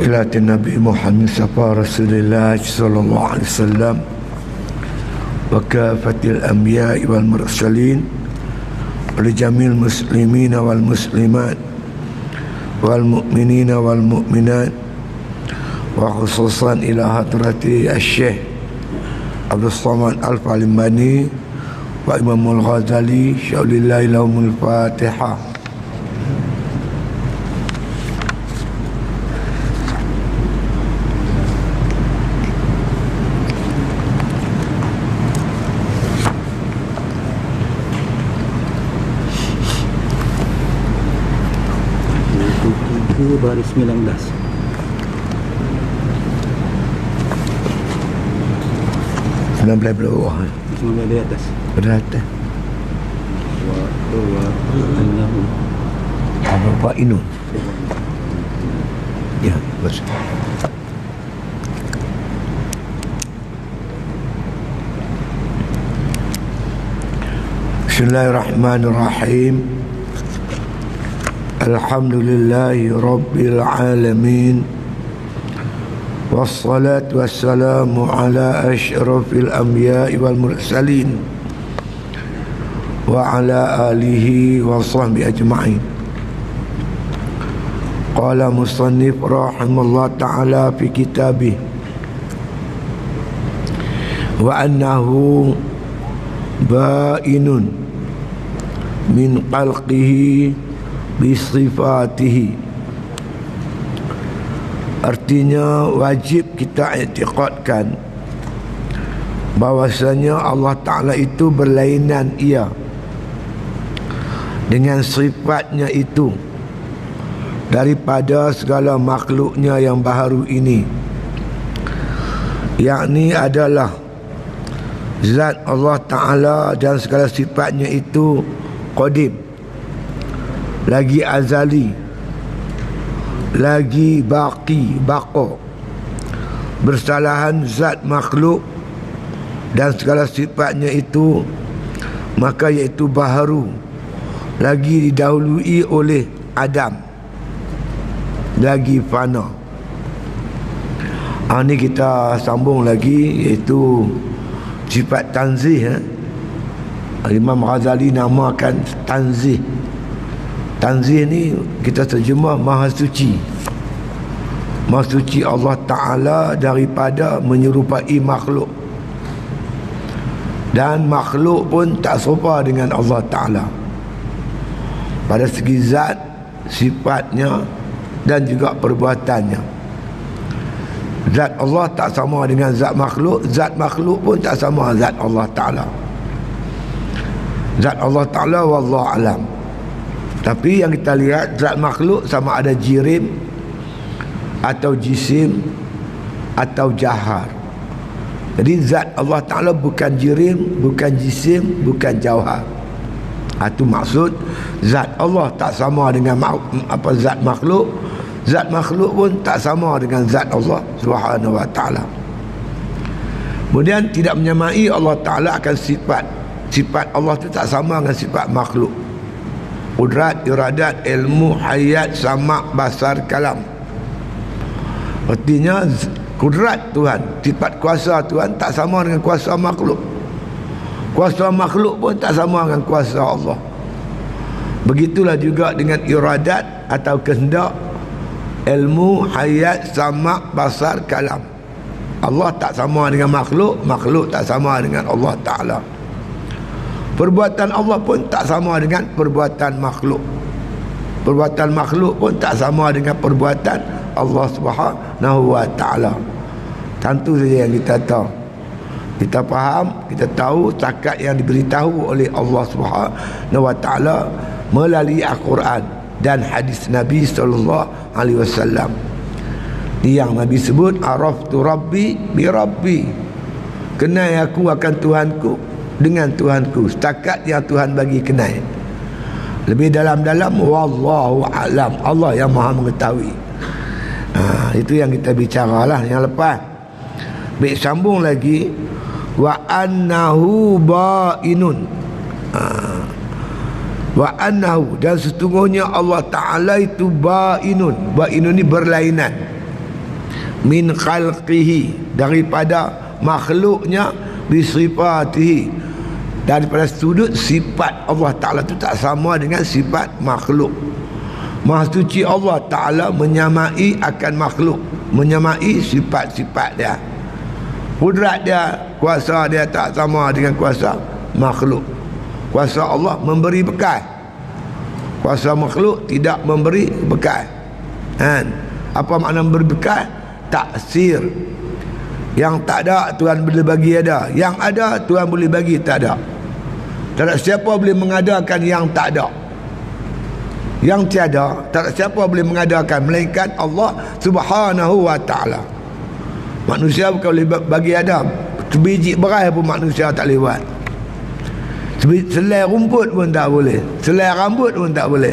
ila Nabi Muhammad Rasulullah sallallahu alaihi wasallam wa kafatil anbiya wal mursalin wa jamil muslimina wal muslimat wal mu'minina wal mu'minat wa khususan ila hadrati asy-syekh Abdul Samad Al-Falimbani wa Imamul Ghazali syaulillahi lahumul Fatihah. Baris 19. 19 bawah. 19 di atas. Beratas. Wa annahu Apa ini? Ya, bos. Bismillahirrahmanirrahim. Alhamdulillahi Rabbil Alamin. Wassalatu wassalamu ala asyrafil anbiya'i wal mursalin wa ala alihi wa sahbihi ajma'in. Qala musannif rahimahullah ta'ala fi kitabih wa annahu ba'inun min qalqihi bisifatihi. Artinya wajib kita i'tiqadkan bahwasanya Allah Ta'ala itu berlainan ia dengan sifatnya itu daripada segala makhluknya yang baharu ini, yakni adalah zat Allah Ta'ala dan segala sifatnya itu qadim, lagi azali, lagi baqi, baqa, bersalahan zat makhluk dan segala sifatnya itu, maka iaitu baharu, lagi didahului oleh Adam, lagi fana. Ini kita sambung lagi, iaitu sifat tanzih. Imam Ghazali namakan tanzih. Tanzih ni kita terjemah maha suci. Maha suci Allah Ta'ala daripada menyerupai makhluk, dan makhluk pun tak serupa dengan Allah Ta'ala pada segi zat, sifatnya dan juga perbuatannya. Zat Allah tak sama dengan zat makhluk pun tak sama zat Allah Ta'ala. Zat Allah Ta'ala wallahu alam. Tapi yang kita lihat, zat makhluk sama ada jirim atau jisim atau jahar. Jadi zat Allah Ta'ala bukan jirim, bukan jisim, bukan jauhar. Itu maksud zat Allah tak sama dengan zat makhluk. Zat makhluk pun tak sama dengan zat Allah Subhanahu wa Ta'ala. Kemudian tidak menyamai Allah Ta'ala akan sifat. Sifat Allah itu tak sama dengan sifat makhluk. Qudrat, iradat, ilmu, hayat, sama', basar, kalam. Artinya kudrat Tuhan, sifat kuasa Tuhan tak sama dengan kuasa makhluk. Kuasa makhluk pun tak sama dengan kuasa Allah. Begitulah juga dengan iradat atau kehendak, ilmu, hayat, sama', basar, kalam. Allah tak sama dengan makhluk, makhluk tak sama dengan Allah Ta'ala. Perbuatan Allah pun tak sama dengan perbuatan makhluk. Perbuatan makhluk pun tak sama dengan perbuatan Allah Subhanahu wa Ta'ala. Tentu saja yang kita tahu. Kita faham, kita tahu takat yang diberitahu oleh Allah Subhanahu wa Ta'ala melalui Al-Quran dan hadis Nabi sallallahu alaihi wasallam. Yang Nabi sebut, araftu rabbi bi rabbi. Kenal aku akan Tuhanku dengan Tuhanku, setakat yang Tuhan bagi kenal. Lebih dalam-dalam, wallahu alam, Allah yang maha mengetahui. Itu yang kita bicaralah yang lepas. Baik, sambung lagi. wa annahu bainun. Wa annahu, dan sesungguhnya Allah Ta'ala itu bainun. Bainun ni berlainan min khalqihi, daripada makhluknya, bisifatihi, daripada sudut sifat Allah Ta'ala itu tak sama dengan sifat makhluk. Maha suci Allah Ta'ala menyamai akan makhluk, menyamai sifat-sifat dia. Kudrat dia, kuasa dia tak sama dengan kuasa makhluk. Kuasa Allah memberi bekal, kuasa makhluk tidak memberi bekal. Apa makna memberi bekal? Taksir. Yang tak ada Tuhan boleh bagi ada, yang ada Tuhan boleh bagi tak ada. Tak ada siapa boleh mengadakan yang tak ada, yang tiada. Tak ada siapa boleh mengadakan melainkan Allah Subhanahu wa Ta'ala. Manusia bukan boleh bagi ada, sebiji berai pun manusia tak lewat. Selai rumput pun tak boleh, selai rambut pun tak boleh.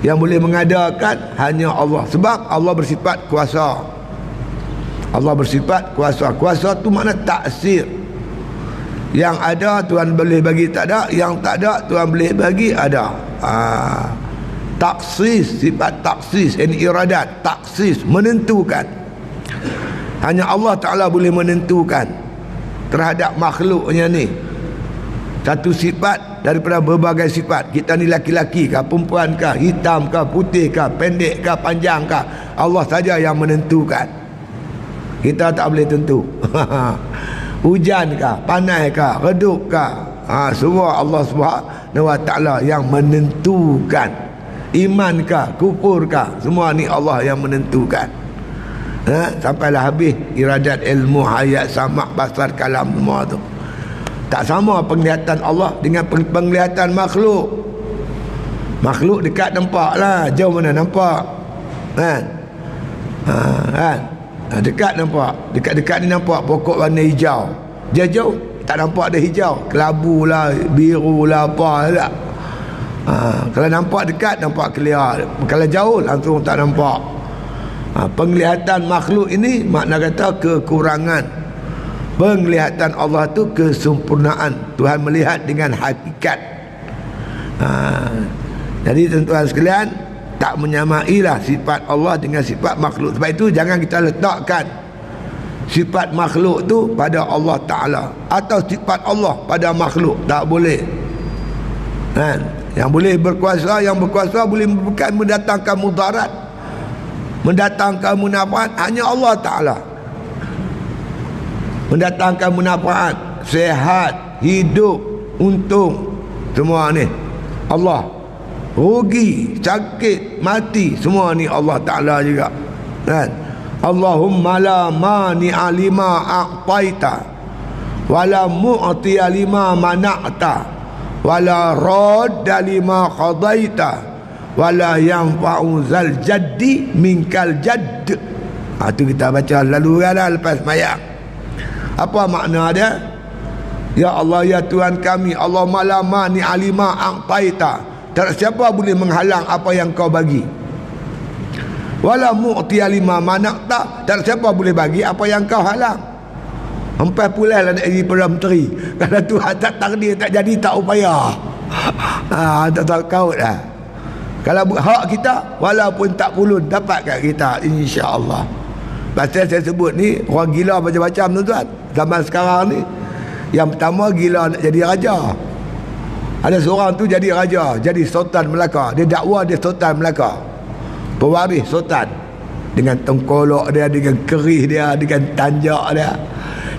Yang boleh mengadakan hanya Allah, sebab Allah bersifat kuasa. Allah bersifat kuasa. Kuasa tu makna taksir. Yang ada Tuhan boleh bagi tak ada, yang tak ada Tuhan boleh bagi ada. Taksis, sifat taksis, ini iradat, taksis, menentukan. Hanya Allah Ta'ala boleh menentukan terhadap makhluknya ni satu sifat daripada berbagai sifat. Kita ni laki-laki kah, perempuan kah, hitam kah, putih kah, pendek kah, panjang kah, Allah saja yang menentukan. Kita tak boleh tentu. Hujan kah, panas kah, redup kah, semua Allah Subhanahu wa Ta'ala yang menentukan. Iman kah, kufur kah, semua ni Allah yang menentukan. Sampailah habis iradat, ilmu, hayat, samak, basar, kalam, semua tu. Tak sama penglihatan Allah dengan penglihatan makhluk. Makhluk dekat nampak lah, jauh mana nampak, kan? Dekat nampak, dekat-dekat ni nampak pokok warna hijau, jauh tak nampak ada hijau, kelabu lah, biru lah, apa lah. Kalau nampak dekat nampak clear, kalau jauh langsung tak nampak. Penglihatan makhluk ini makna kata kekurangan. Penglihatan Allah tu kesempurnaan. Tuhan melihat dengan hakikat. Jadi tuan-tuan sekalian, tak menyamailah sifat Allah dengan sifat makhluk. Sebab itu jangan kita letakkan sifat makhluk tu pada Allah Ta'ala, atau sifat Allah pada makhluk. Tak boleh. Yang boleh berkuasa, yang berkuasa boleh bukan mendatangkan mudarat, mendatangkan munafaat, hanya Allah Ta'ala. Mendatangkan munafaat, sehat, hidup, untung, semua ni Allah. Rugi, sakit, mati, semua ni Allah Ta'ala juga, kan? Allahumma la mani'a lima a'taita wala mu'tiya lima mana'ta wala radda lima qadaita wala yanfa'u zal jaddi minkal jadd. Itu kita baca lalu kan lepas mayang. Apa makna dia? Ya Allah, ya Tuhan kami, Allah malama ni alima a'taita, tak siapa boleh menghalang apa yang kau bagi. Wala mu'ti alima manaqta, tak siapa boleh bagi apa yang kau halang. Empat pulai lah nak jadi Perdana Menteri. Kalau Tuhan tak takdir, tak jadi, tak upaya. Tak tahu kau dah. Kalau hak kita, walaupun tak pulun, dapat kat kita, insya-Allah. Pasal saya sebut ni, orang gila macam-macam tuan-tuan. Zaman sekarang ni, yang pertama gila nak jadi raja. Ada seorang tu jadi raja, jadi Sultan Melaka. Dia dakwa dia Sultan Melaka, pewaris Sultan, dengan tengkolok dia, dengan kerih dia, dengan tanjak dia.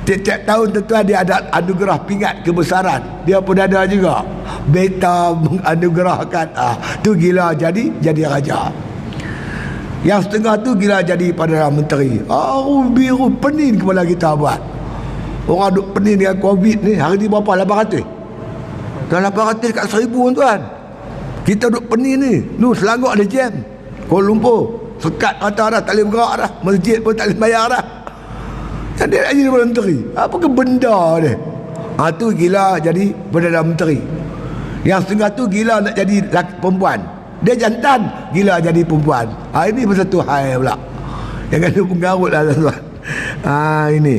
Tiap-tiap tahun tuan-tuan dia ada anugerah pingat kebesaran. Dia pun ada juga beta menganugerahkan. Tu gila jadi raja. Yang setengah tu gila jadi Perdana Menteri. Biru pening kepala kita buat. Orang duk pening dengan Covid ni. Hari ni berapa? 800? Dah 800 kat 1000 tuan. Kita duk pening ni. Selangor ada jam. Kuala Lumpur sekat kata dah, tak boleh bergerak dah. Masjid pun tak boleh bayar dah. Dia nak jadi Perdana Menteri. Apa ke benda dia? Tu gila jadi Perdana Menteri. Yang setengah tu gila nak jadi perempuan. Dia jantan, gila jadi perempuan. Ini pasal Tuhan pula. Jangan lupa pengarut lah tuan-tuan. Ini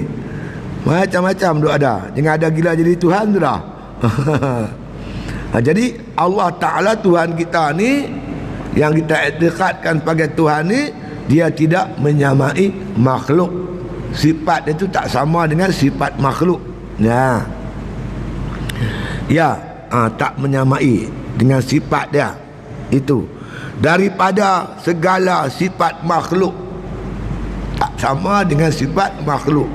Macam-macam duk ada. Jangan ada gila jadi Tuhan tu dah. Jadi Allah Ta'ala Tuhan kita ni, yang kita iktikadkan sebagai Tuhan ni, dia tidak menyamai makhluk. Sifat dia tu tak sama dengan sifat makhluk. Tak menyamai dengan sifat dia. Itu daripada segala sifat makhluk, tak sama dengan sifat makhluk.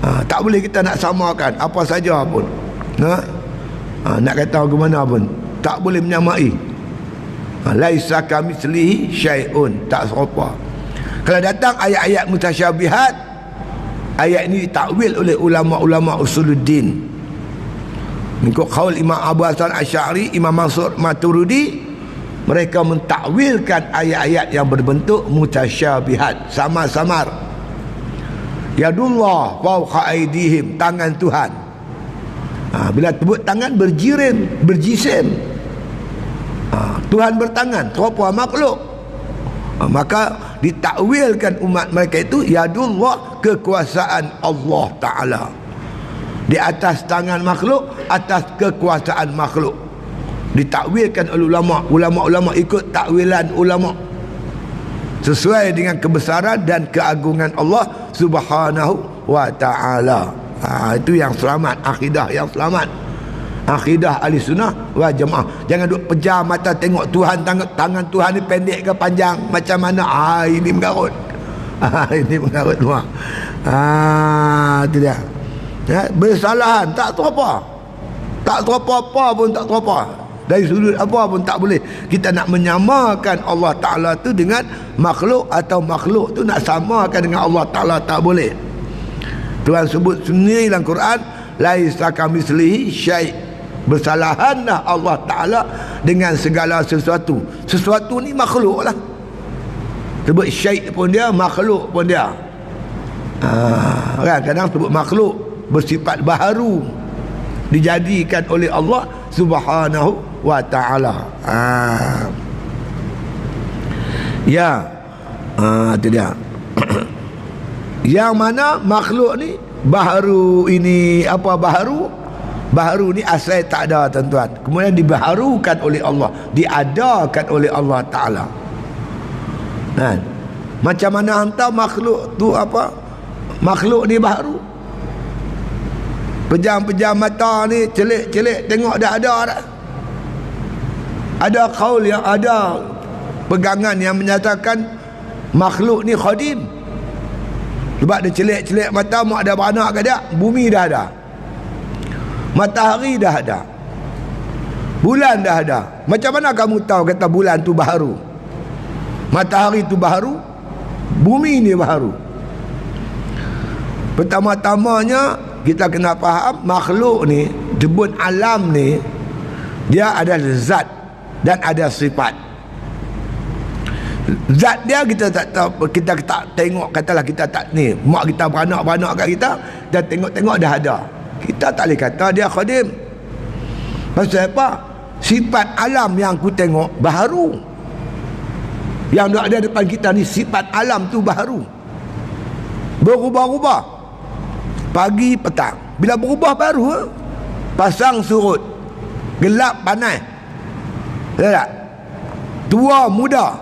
Tak boleh kita nak samakan apa saja pun. Nak kata ke mana pun tak boleh menyamai. Laisa kamitslihi syai'un, tak serupa. Kalau datang ayat-ayat mutasyabihat, ayat ini ditakwil oleh ulama-ulama usuluddin. Mengikut qaul Imam Abu Hasan Asy'ari, Imam Mansur Maturidi, mereka mentakwilkan ayat-ayat yang berbentuk mutasyabihat, samar-samar. Yadullah fawqa aydihim, tangan Tuhan. Bila sebut tangan, berjisim. Tuhan bertangan, serupa makhluk. Maka ditakwilkan umat mereka itu yadullah, kekuasaan Allah Ta'ala di atas tangan makhluk, atas kekuasaan makhluk. Ditakwilkan oleh ulama ikut takwilan ulama sesuai dengan kebesaran dan keagungan Allah Subhanahu wa Ta'ala. Itu yang selamat, akidah yang selamat, akidah ahli sunnah wal jamaah. Jangan duk pejam mata tengok Tuhan, tangan Tuhan ni pendek ke panjang macam mana. Ini mengarut. Ini mengarut luar. Itu dia. Bersalahan tak terapa. Tak terapa apa pun tak terapa. Dari sudut apa pun tak boleh kita nak menyamakan Allah Ta'ala tu dengan makhluk, atau makhluk tu nak samakan dengan Allah Ta'ala, tak boleh. Tuhan sebut sendiri dalam Quran, laisa kamitslihi syai'. Bersalahanlah Allah Ta'ala dengan segala sesuatu. Sesuatu ni makhluk lah. Sebut syai' pun dia, makhluk pun dia. Kadang sebut makhluk bersifat baharu, dijadikan oleh Allah Subhanahu wa Ta'ala. Itu dia. Yang mana makhluk ni baharu, ini apa baharu? Baharu ni asal tak ada, tuan-tuan. Kemudian dibaharukan oleh Allah, diadakan oleh Allah Ta'ala. Macam mana hantar makhluk tu apa? Makhluk ni baharu. Pejam-pejam mata ni, celik-celik tengok dah ada dah. Ada qaul yang ada pegangan yang menyatakan makhluk ni khadim. Sebab dia celik-celik mata, mak ada beranak ke tak? Bumi dah ada, matahari dah ada, bulan dah ada. Macam mana kamu tahu kata bulan tu baharu, matahari tu baharu, bumi ni baharu? Pertama-tamanya kita kena faham makhluk ni, jebun alam ni, dia ada zat dan ada sifat. Zat dia kita tak tahu, kita tak tengok. Katalah kita tak ni, mak kita beranak kat kita, dan tengok-tengok dah ada, kita tak boleh kata dia khadim. Pasal apa? Sifat alam yang aku tengok baharu, yang ada depan kita ni, sifat alam tu baharu, berubah-ubah pagi petang. Bila berubah baru, pasang surut, gelap panas, tak? Tua muda,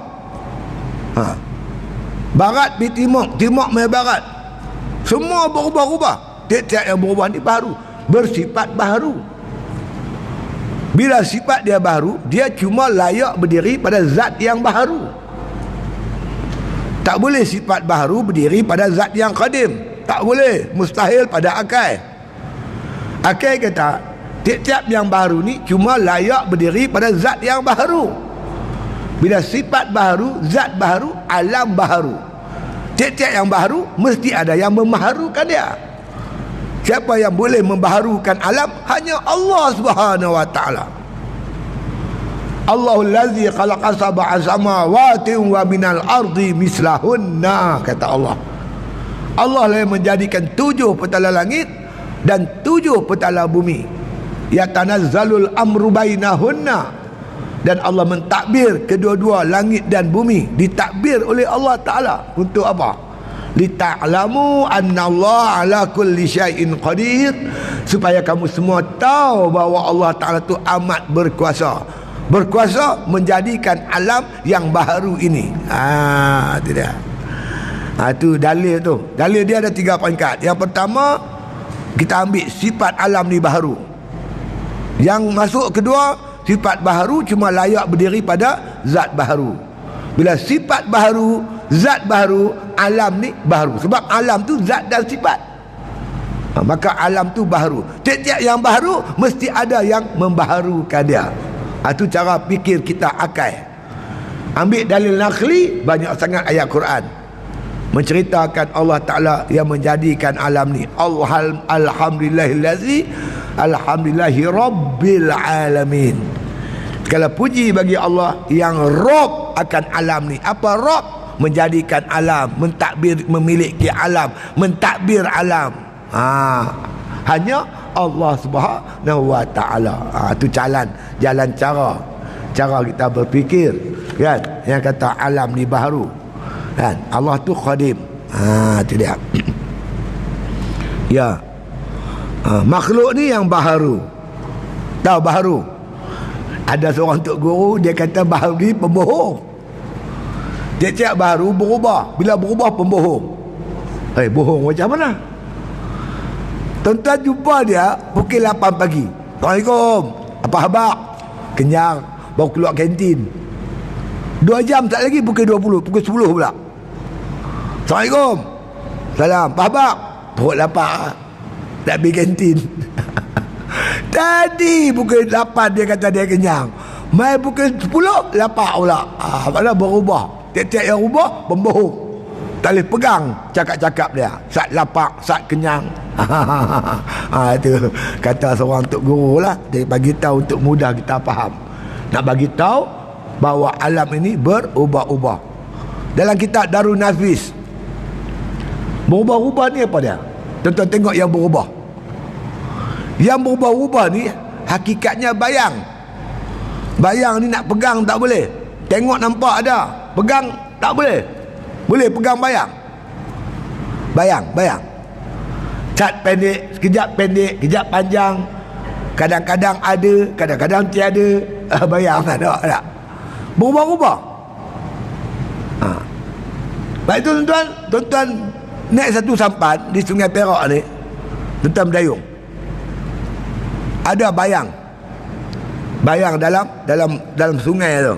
barat pergi timur, timur mai barat, semua berubah-ubah. Tiap-tiap yang berubah ni baru, bersifat baharu. Bila sifat dia baru, dia cuma layak berdiri pada zat yang baharu. Tak boleh sifat baharu berdiri pada zat yang qadim. Tak boleh, mustahil pada akal. Akal kata tiap-tiap yang baru ni cuma layak berdiri pada zat yang baharu. Bila sifat baharu, zat baharu, alam baharu, tiap-tiap yang baharu mesti ada yang memaharukan dia. Siapa yang boleh membaharukan alam? Hanya Allah Subhanahu wa Ta'ala. Allahul ladzi khalaqa sab'a samawati wa minal ardi mislahunna, kata Allah. Allah lah yang menjadikan 7 petala langit dan 7 petala bumi. Yatanazzalul amru bainahunna, dan Allah mentakbir kedua-dua langit dan bumi, ditakbir oleh Allah Ta'ala. Untuk apa? lita'lamu annallaha ala kulli syai'in qadir, supaya kamu semua tahu bahawa Allah Ta'ala tu amat berkuasa. Berkuasa menjadikan alam yang baharu ini. Itu dia. Itu dalil tu. Dalil dia ada 3 peringkat. Yang pertama, kita ambil sifat alam ni baharu. Yang masuk kedua, sifat baharu cuma layak berdiri pada zat baharu. Bila sifat baharu, zat baharu, alam ni baharu. Sebab alam tu zat dan sifat. Maka alam tu baharu. Tiap-tiap yang baharu mesti ada yang membaharukan dia. Itu cara fikir kita akal. Ambil dalil nakli, banyak sangat ayat Quran menceritakan Allah Ta'ala yang menjadikan alam ni. Alhamdulillahillazi alhamdulillahi rabbil alamin. Segala puji bagi Allah yang Rabb akan alam ni. Apa Rabb? Menjadikan alam, mentadbir, memiliki alam, mentadbir alam. Hanya Allah Subhanahu wa Ta'ala. Itu jalan cara kita berfikir, kan? Yang kata alam ni baharu, kan? Allah tu qadim. Itu dia. Ya. Makhluk ni yang baharu. Tahu baharu? Ada seorang tok guru, dia kata baharu ni pembohong. Tiap-tiap baharu berubah. Bila berubah pembohong. Bohong macam mana? Tuan-tuan jumpa dia pukul 8 pagi. Assalamualaikum. Apa khabar? Kenyang. Baru keluar kantin. 2 jam tak lagi pukul 20. Pukul 10 pula. Assalamualaikum. Salam. Apa khabar? Perut lapar. Tak pergi kantin. Tadi pukul 8 dia kata dia kenyang. Mai pukul 10 lapar pula. Mana berubah. Tiap-tiap yang ubah pembohong. Tak boleh pegang cakap-cakap dia. Saat lapar, saat kenyang. Itu kata seorang tok guru lah. Dia bagi tahu untuk mudah kita faham. Nak bagi tahu bahawa alam ini berubah-ubah. Dalam kitab Darun Nafis, berubah-ubah ni apa dia? Tuan-tuan tengok yang berubah. Yang berubah-ubah ni hakikatnya bayang. Bayang ni nak pegang tak boleh. Tengok nampak ada, pegang tak boleh. Boleh pegang bayang. Bayang. Cat pendek, sekejap pendek, kejap panjang. Kadang-kadang ada, kadang-kadang tiada. Bayang ada. Berubah-ubah. Baik tu tuan-tuan naik satu sampan di Sungai Perak ni, tuan-tuan berdayung. Ada bayang. Bayang dalam sungai tu.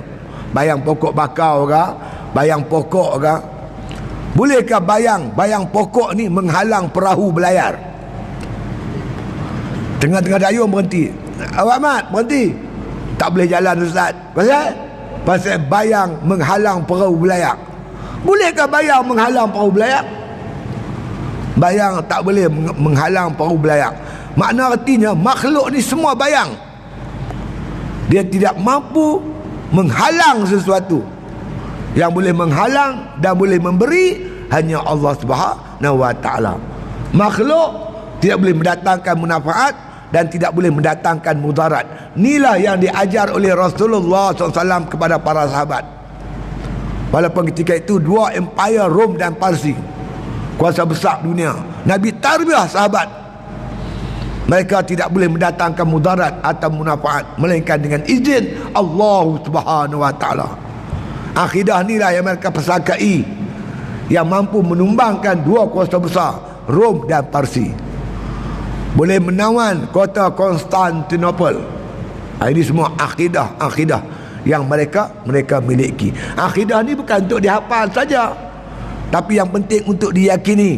Bayang pokok bakau ke, bayang pokok ke. Bolehkah bayang pokok ni menghalang perahu berlayar? Tengah-tengah dayung berhenti. Awak Mat, berhenti. Tak boleh jalan Ustaz. Pasal bayang menghalang perahu berlayar. Bolehkah bayang menghalang perahu berlayar? Bayang tak boleh menghalang perahu berlayar. Makna artinya makhluk ni semua bayang. Dia tidak mampu menghalang sesuatu. Yang boleh menghalang dan boleh memberi hanya Allah Subhanahu wa Ta'ala. Makhluk tidak boleh mendatangkan manfaat dan tidak boleh mendatangkan mudarat. Inilah yang diajar oleh Rasulullah SAW kepada para sahabat. Walaupun ketika itu dua empire, Rom dan Parsi, kuasa besar dunia, Nabi tarbiyah sahabat. Mereka tidak boleh mendatangkan mudarat atau manfaat melainkan dengan izin Allah Subhanahu wa Ta'ala. Akidah inilah yang mereka persakai, yang mampu menumbangkan dua kuasa besar, Rom dan Parsi. Boleh menawan kota Konstantinopel. Ini semua akidah yang mereka miliki. Akidah ni bukan untuk dihafal saja, tapi yang penting untuk diyakini.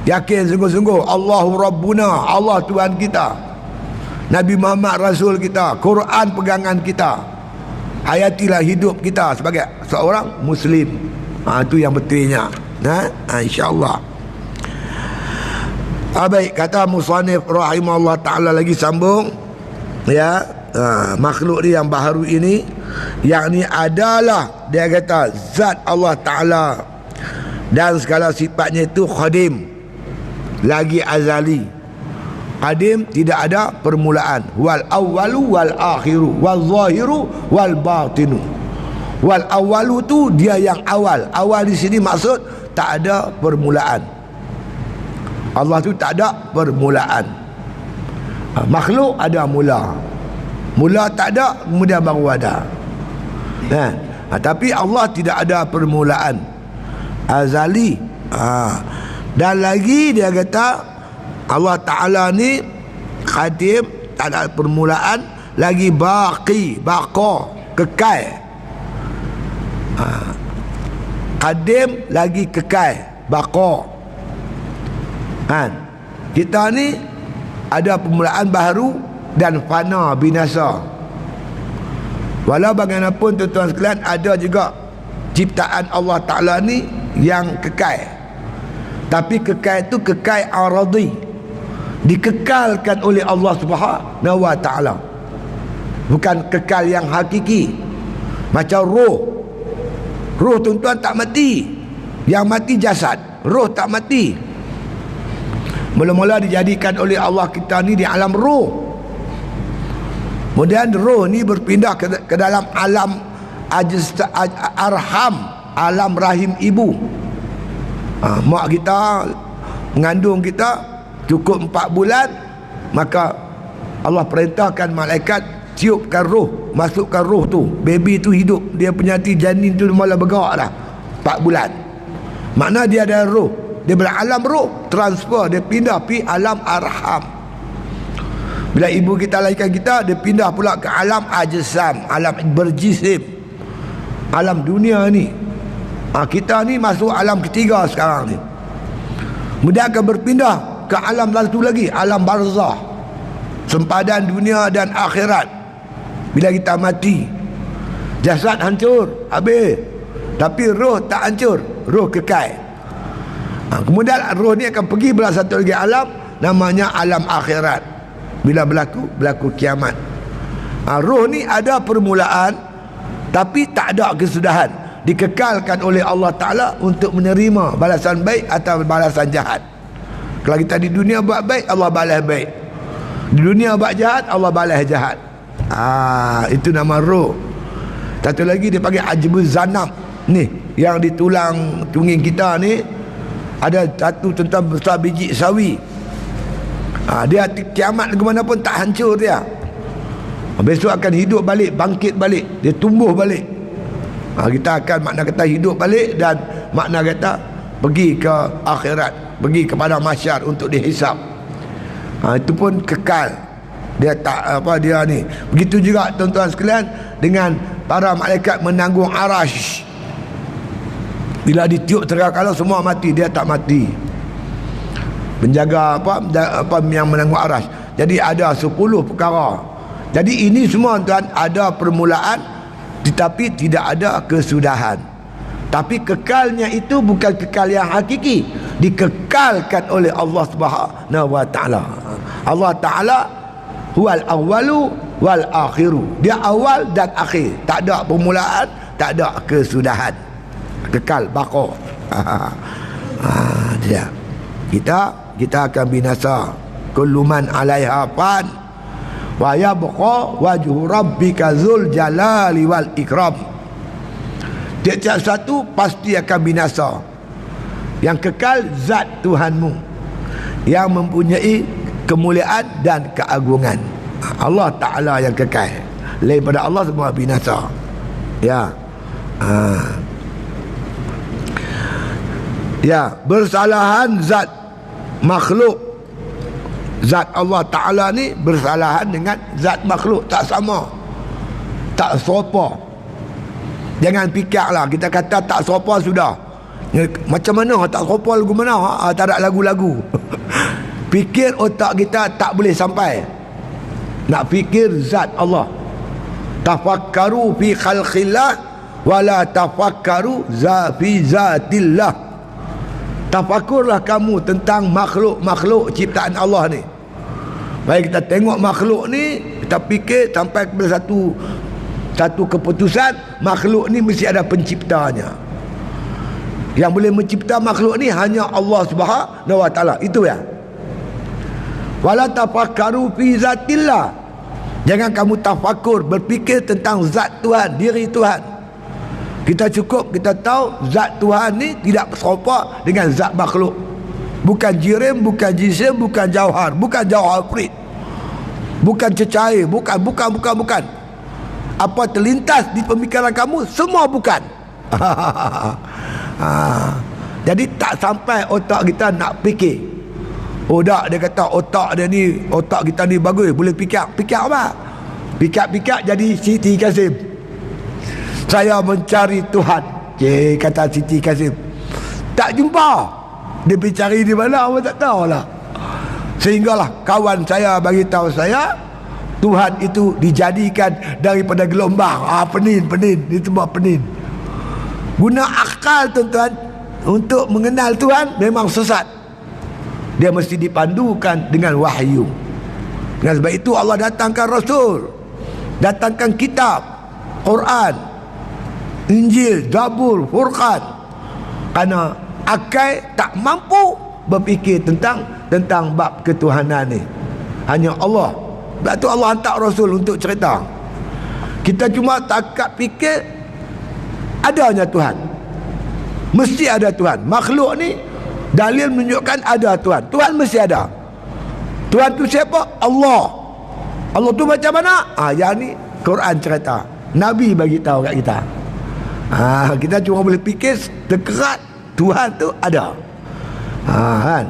Yakin sungguh-sungguh Allahu Rabbuna, Allah Tuhan kita, Nabi Muhammad Rasul kita, Quran pegangan kita. Hayatilah hidup kita sebagai seorang Muslim. Itu yang betulnya. InsyaAllah. Baik, kata musannif rahimahullah ta'ala lagi sambung. Ya, makhluk ni yang baharu ini, yakni adalah, dia kata, zat Allah Ta'ala dan segala sifatnya itu qadim, lagi azali. Qadim tidak ada permulaan. Wal awwalu wal akhiru wal zahiru wal batinu. Wal awwalu tu dia yang awal. Awal di sini maksud tak ada permulaan. Allah tu tak ada permulaan. Makhluk ada mula. Mula tak ada, kemudian baru ada. Tapi Allah tidak ada permulaan, azali. Dan lagi dia kata Allah Ta'ala ni qadim, tak ada permulaan. Lagi baqi, baqa, kekal. Qadim lagi kekal, baqa. Kita ni ada permulaan baharu dan fana, binasa. Walau bagaimanapun tuan-tuan sekalian, ada juga ciptaan Allah Ta'ala ni yang kekal. Tapi kekal itu kekal aradi, dikekalkan oleh Allah Subhanahu wa Ta'ala, bukan kekal yang hakiki. Macam roh tuan-tuan tak mati. Yang mati jasad, roh tak mati. Mula-mula dijadikan oleh Allah kita ni di alam roh. Kemudian roh ni berpindah ke dalam alam arham, alam rahim ibu. Mak kita mengandung kita cukup 4 bulan, maka Allah perintahkan malaikat tiupkan roh, masukkan roh tu. Baby tu hidup, dia punya janin tu mula bergerak dah 4 bulan. Makna dia ada roh. Dia beralam roh, transfer, dia pindah pergi alam arham. Bila ibu kita lahirkan kita, dia pindah pula ke alam ajsam, alam berjisim, alam dunia ni. Kita ni masuk alam ketiga sekarang ni. Kemudian akan berpindah ke alam satu lagi, alam barzah, sempadan dunia dan akhirat. Bila kita mati, jasad hancur, habis. Tapi roh tak hancur, roh kekal. Kemudian roh ni akan pergi belah satu lagi alam, namanya alam akhirat. Bila berlaku kiamat. Roh ni ada permulaan, tapi tak ada kesudahan. Dikekalkan oleh Allah Ta'ala untuk menerima balasan baik atau balasan jahat. Kalau kita di dunia buat baik, Allah balas baik. Di dunia buat jahat, Allah balas jahat. Itu nama roh. Satu lagi dia panggil ajbuz zanab. Ni yang di tulang tungging kita ni ada satu tentang besar biji sawi. Dia kiamat ke mana pun tak hancur dia. Besok akan hidup balik, bangkit balik, dia tumbuh balik. Kita akan makna kata hidup balik, dan makna kata pergi ke akhirat, pergi kepada mahsyar untuk dihisap. Itu pun kekal. Dia tak dia ni. Begitu juga tuan-tuan sekalian dengan para malaikat menanggung arash. Bila ditiup terkala semua mati, dia tak mati. Penjaga yang menanggung arash. Jadi ada 10 perkara. Jadi ini semua tuan ada permulaan, tetapi tidak ada kesudahan. Tapi kekalnya itu bukan kekal yang hakiki, dikekalkan oleh Allah Subhanahu wa Ta'ala. Allah Ta'ala huwal awwalu wal akhiru. Dia awal dan akhir, tak ada permulaan, tak ada kesudahan. Kekal, baqa. Dia. Kita akan binasa. Kullu man 'alaiha fan wa yabqa wajhu rabbika dzul jalali wal ikram. Tiap-tiap satu pasti akan binasa. Yang kekal zat Tuhanmu yang mempunyai kemuliaan dan keagungan. Allah Ta'ala yang kekal. Lain pada Allah semua binasa. Ya. Ya, bersalahan zat makhluk. Zat Allah Ta'ala ni bersalahan dengan zat makhluk, tak sama, tak serupa. Jangan fikirlah kita kata tak serupa sudah. Macam mana tak serupa lagu mana? Tak ada lagu-lagu. Fikir otak kita tak boleh sampai. Nak fikir zat Allah. Tafakkaru fi khalqillah wala tafakkaru fi zatillah. Tafakurlah kamu tentang makhluk-makhluk ciptaan Allah ni. Baik kita tengok makhluk ni, kita fikir sampai kepada satu keputusan, makhluk ni mesti ada penciptanya. Yang boleh mencipta makhluk ni hanya Allah Subhanahu wa Ta'ala. Itu ya. Wala tafakkaru fi zatillah. Jangan kamu tafakur, berfikir tentang zat Tuhan, diri Tuhan. Kita cukup kita tahu zat Tuhan ni tidak serupa dengan zat makhluk. Bukan jirim, bukan jisim, bukan jauhar, bukan jauhafrit, bukan cecair, bukan. Apa terlintas di pemikiran kamu semua bukan. Jadi tak sampai otak kita nak fikir. Oh dak, dia kata otak kita ni bagus, boleh fikir apa? Fikir jadi Siti Kasim. Saya mencari Tuhan, kata Siti Kasim. Tak jumpa. Dia pergi cari di mana pun tak tahulah. Sehinggalah kawan saya bagi tahu saya, Tuhan itu dijadikan daripada gelombang. Penin, ini semua penin. Guna akal tuan-tuan untuk mengenal Tuhan memang sesat. Dia mesti dipandukan dengan wahyu. Dengan sebab itu Allah datangkan Rasul, datangkan kitab, Quran, Injil, Zabur, Furqan. Kerana akal tak mampu berfikir tentang bab ketuhanan ni. Hanya Allah. Sebab tu Allah hantar Rasul untuk cerita. Kita cuma takat fikir adanya Tuhan. Mesti ada Tuhan. Makhluk ni dalil menunjukkan ada Tuhan. Tuhan mesti ada. Tuhan tu siapa? Allah. Allah tu macam mana? Yang ni Quran cerita. Nabi bagi tahu kat kita. Kita cuma boleh fikir terkerat Tuhan tu ada. Kan?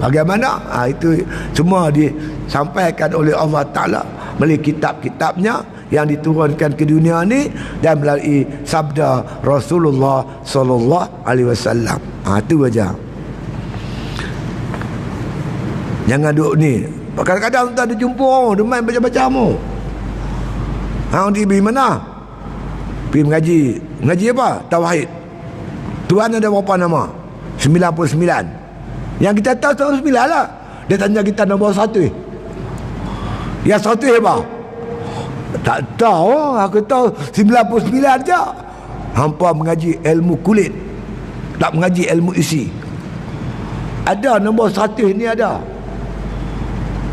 Bagaimana? Itu semua disampaikan oleh Allah Ta'ala melalui kitab-kitabnya yang diturunkan ke dunia ni dan melalui sabda Rasulullah sallallahu alaihi wasallam. Itu aja. Jangan duduk ni. Kadang-kadang tak ada jumpa orang, dia main baca-baca mu. Dia pergi mana? Pergi mengaji. Mengaji apa? Tauhid. Tuhan ada berapa nama? 99. Yang kita tahu 99 lah. Dia tanya kita nombor 1. Yang 1 hebat. Tak tahu. Aku tahu 99 je. Hampa mengaji ilmu kulit, tak mengaji ilmu isi. Ada nombor 100 ni ada.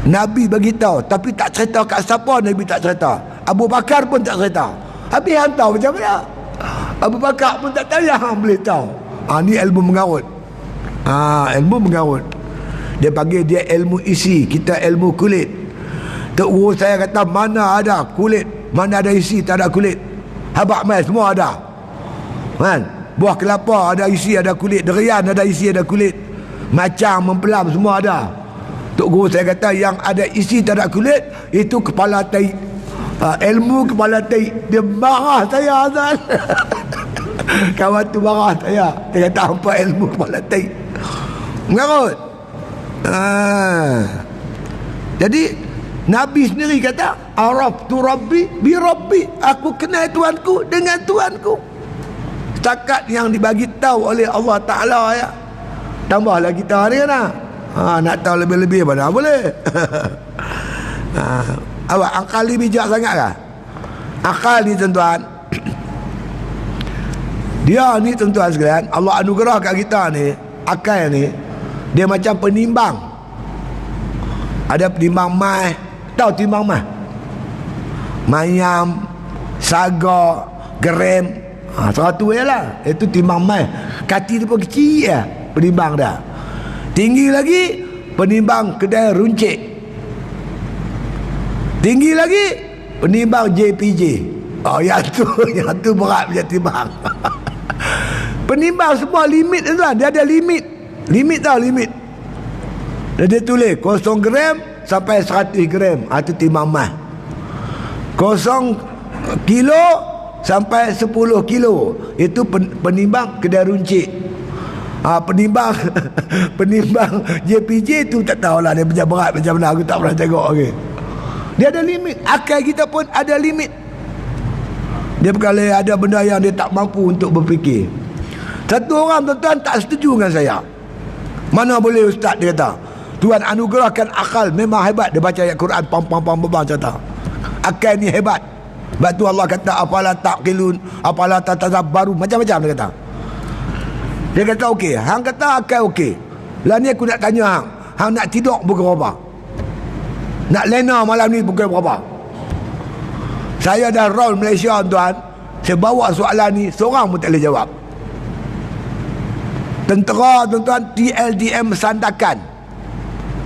Nabi bagi tahu, tapi tak cerita kat siapa. Nabi tak cerita. Abu Bakar pun tak cerita. Habis hang tahu macam mana? Abu Bakar pun tak tahu, yang hang boleh tahu. Ni ilmu mengarut. Ilmu mengarut. Dia panggil dia ilmu isi, kita ilmu kulit. Tok guru saya kata mana ada kulit, mana ada isi, tak ada kulit. Habak mai semua ada. Kan? Buah kelapa ada isi, ada kulit. Durian ada isi, ada kulit. Macang, mempelam semua ada. Tok guru saya kata yang ada isi tak ada kulit itu kepala tai. Ilmu kepala tai. Dia marah saya Azan. Kawan tu marah saya. Dia kata apa ilmu kepala tai. Mengarut. Jadi Nabi sendiri kata araftu rabbi bi rabbi. Aku kenal Tuanku dengan Tuanku. Setakat yang dibagi tahu oleh Allah Ta'ala ya. Tambahlah kita ni kan. Nak tahu lebih-lebih mana boleh. Awak akal ni bijak sangat lah. Akal ni tuan-tuan, dia ni tuan-tuan sekalian, Allah anugerah kat kita ni, akal ni dia macam penimbang. Ada penimbang mai. Tahu timbang mai? Mayam, saga, gram, 100 je lah. Itu timbang mai. Kati tu pun kecil lah penimbang dah. Tinggi lagi penimbang kedai runcit. Tinggi lagi penimbang JPJ. Yang tu berat macam timbang. Penimbang semua limit tuan. Dia ada limit. Limit tau, limit. Dia tulis 0 gram sampai 100 gram. Itu timbang mah. 0 kilo sampai 10 kilo. Itu penimbang kedai runcit. Penimbang JPJ tu tak tahulah dia macam berat macam mana, aku tak pernah tengok. Dia ada limit. Akal kita pun ada limit. Dia perkara ada benda yang dia tak mampu untuk berfikir. Satu orang tuan-tuan tak setuju dengan saya. Mana boleh ustaz, dia kata Tuhan anugerahkan akal memang hebat. Dia baca ayat Quran pam cerita akal ni hebat. Sebab tu Allah kata afala taqilun, afala tatazabbaru, macam-macam dia kata. Dia kata okey, hang kata akal okey. Lah ni aku nak tanya hang nak tidur pukul berapa? Nak lena malam ni pukul berapa? Saya dah roll Malaysia tuan. Saya bawa soalan ni, seorang pun tak boleh jawab. Tentera tuan-tuan, TLDM Sandakan,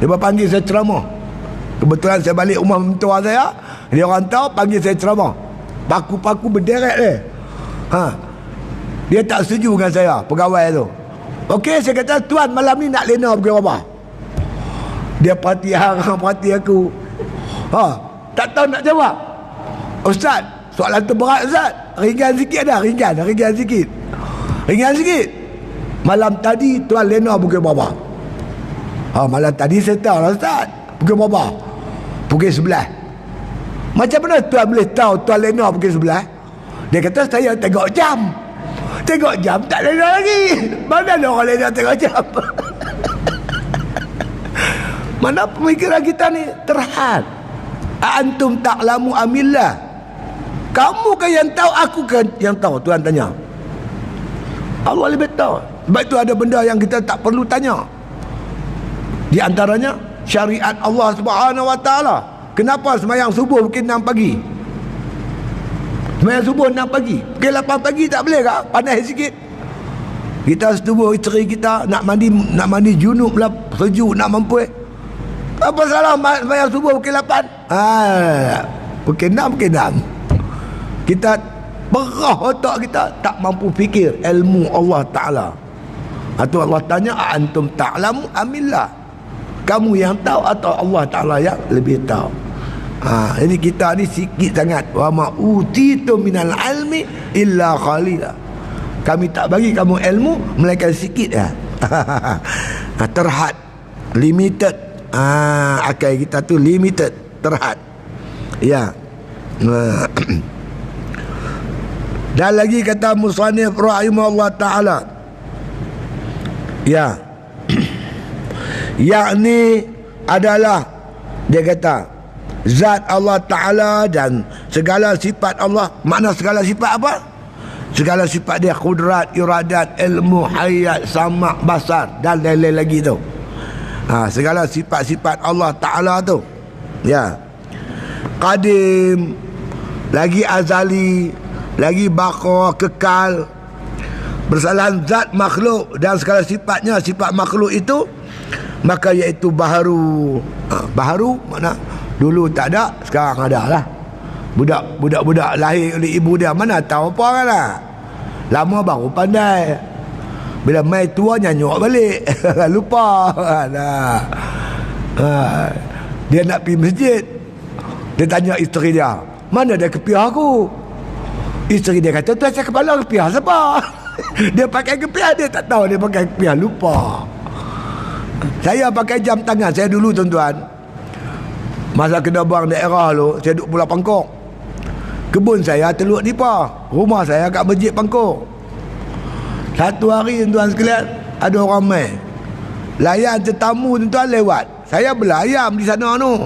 dia panggil saya ceramah. Kebetulan saya balik rumah mentua saya, dia orang tahu, panggil saya ceramah. Paku-paku berderet dia. Dia tak setuju dengan saya, pegawai tu. Okey, saya kata, tuan malam ni nak lena pergi apa? Dia perhati aku. Tak tahu nak jawab. Ustaz, soalan tu berat Ustaz. Ringan sikit dah, ringan sikit. Malam tadi tuan lena pukul berapa? Malam tadi saya tahu lah Ustaz. Pukul berapa? Pukul 11. Macam mana tuan boleh tahu tuan lena pukul 11? Dia kata, saya tengok jam. Tengok jam tak lena lagi. Mana ada orang lena tengok jam? Mana pemikiran kita ni terhad. Antum ta'lamu amillah. Kamu kan yang tahu, aku kan yang tahu. Tuan tanya, Allah lebih tahu. Sebab itu ada benda yang kita tak perlu tanya. Di antaranya syariat Allah Subhanahu Wa Taala. Kenapa sembahyang subuh pukul 6 pagi? Sembahyang subuh 6 pagi. Pukul 8 pagi tak boleh ke? Panas sikit. Kita setubuh isteri kita nak mandi junub lah, sejuk nak mampu. Apa salah sembahyang subuh pukul 8? Pukul 6. Kita berah otak kita, tak mampu fikir ilmu Allah Ta'ala. Atau Allah tanya, antum ta'lamu amillah. Kamu yang tahu atau Allah Ta'ala yang lebih tahu? Jadi kita ni sikit sangat. Wa ma utitu minal ilmi illa qalila. Kami tak bagi kamu ilmu melainkan sikit ya. Terhad, limited. Akal kita tu limited, terhad. Ya. Dan lagi kata musannif rahimahullah ta'ala, ya, yakni adalah, dia kata, zat Allah Ta'ala dan segala sifat Allah. Makna segala sifat apa? Segala sifat dia, kudrat, iradat, ilmu, hayat, sama', basar dan lain-lain lagi tu. Segala sifat-sifat Allah Ta'ala tu, ya, qadim, lagi azali, lagi baqa, kekal, bersalahan zat makhluk dan segala sifatnya, sifat makhluk itu, maka iaitu baharu. Baharu mana dulu tak ada, sekarang ada lah. Budak-budak lahir oleh ibu dia mana tahu apa kan lah. Lama baru pandai. Bila mai tua nyanyuk balik. Lupa. Dia nak pergi masjid, dia tanya isteri dia, mana ada kepiah aku? Isteri dia kata, tu asyik kepala kepiah siapa? Dia pakai kepiah, dia tak tahu dia pakai kepiah, lupa. Saya pakai jam tangan. Saya dulu tuan-tuan, masa kena bang daerah tu, saya duduk Pulau Pangkok. Kebun saya Teluk Nipah, rumah saya kat Masjid Pangkok. Satu hari tuan-tuan sekalian, ada orang mai layan tetamu tuan-tuan lewat. Saya belayam di sana tu.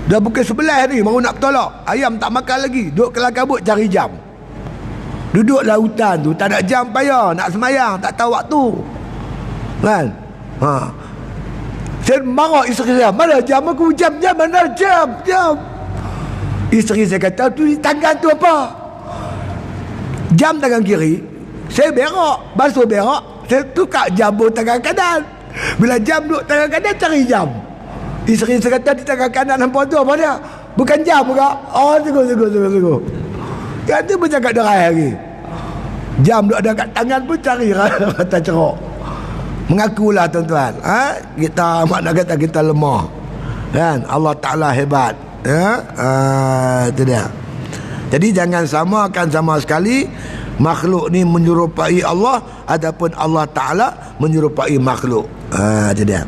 Dah pukul 11 ni baru nak bertolak. Ayam tak makan lagi, duduk kelang kabut cari jam. Duduk lautan tu, tak ada jam payah, nak semayang tak tahu waktu. Kan? Saya marah isteri saya, mana jam aku, jam mana jam. Isteri saya kata, tu di tangan tu apa? Jam tangan kiri, saya berak, basuh berak, saya tukar jambul tangan kanan. Bila jam duduk tangan kanan, cari jam. Isteri saya kata, di tangan kanan nampak tu apa dia? Bukan jam ke? Tunggu. Kan tu bercakap derai lagi. Jam duduk ada kat tangan pun cari kata cerok. Mengakulah tuan-tuan, kita makna kata kita lemah. Kan? Allah Ta'ala hebat. Itu dia. Jadi jangan samakan sama sekali makhluk ni menyerupai Allah ataupun Allah Ta'ala menyerupai makhluk. Itu dia.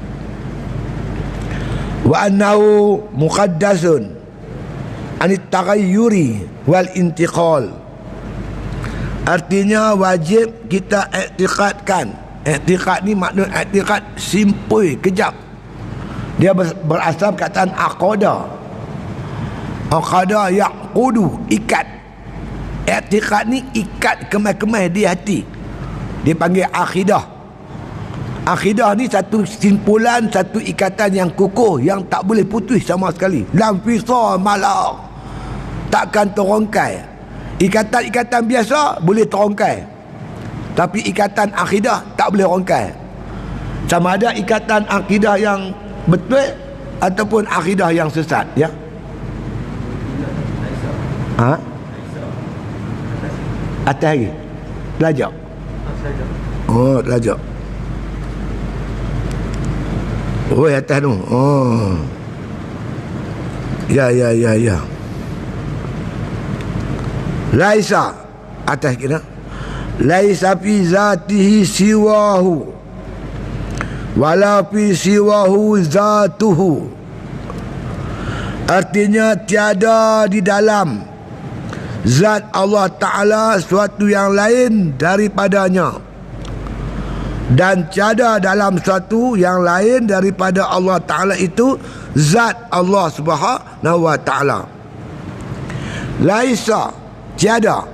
Wa annahu muqaddasun anit taghayyuri wal intiqal. Artinya wajib kita iktikadkan. Iktikad ni makna iktikad simpul, kejap. Dia berasal perkataan aqada. Aqada yaqudu, ikat. Iktikad ni ikat kemai-kemai di hati. Dia panggil akidah. Akidah ni satu simpulan, satu ikatan yang kukuh, yang tak boleh putus sama sekali. Lam fisal malak, takkan terongkai. Ikatan-ikatan biasa boleh terongkai, tapi ikatan akidah tak boleh rongkai. Sama ada ikatan akidah yang betul ataupun akidah yang sesat, ya. Ha? Atas lagi belajar. Oh, belajar. Oh, atas tu. Oh. Ya. Laisa atas kita. Laisa fi zatihi siwahu wala fi siwahu zatuhu. Artinya tiada di dalam zat Allah Ta'ala suatu yang lain daripadanya, dan tiada dalam suatu yang lain daripada Allah Ta'ala itu zat Allah Subhanahu wa Ta'ala. Laisa, tiada,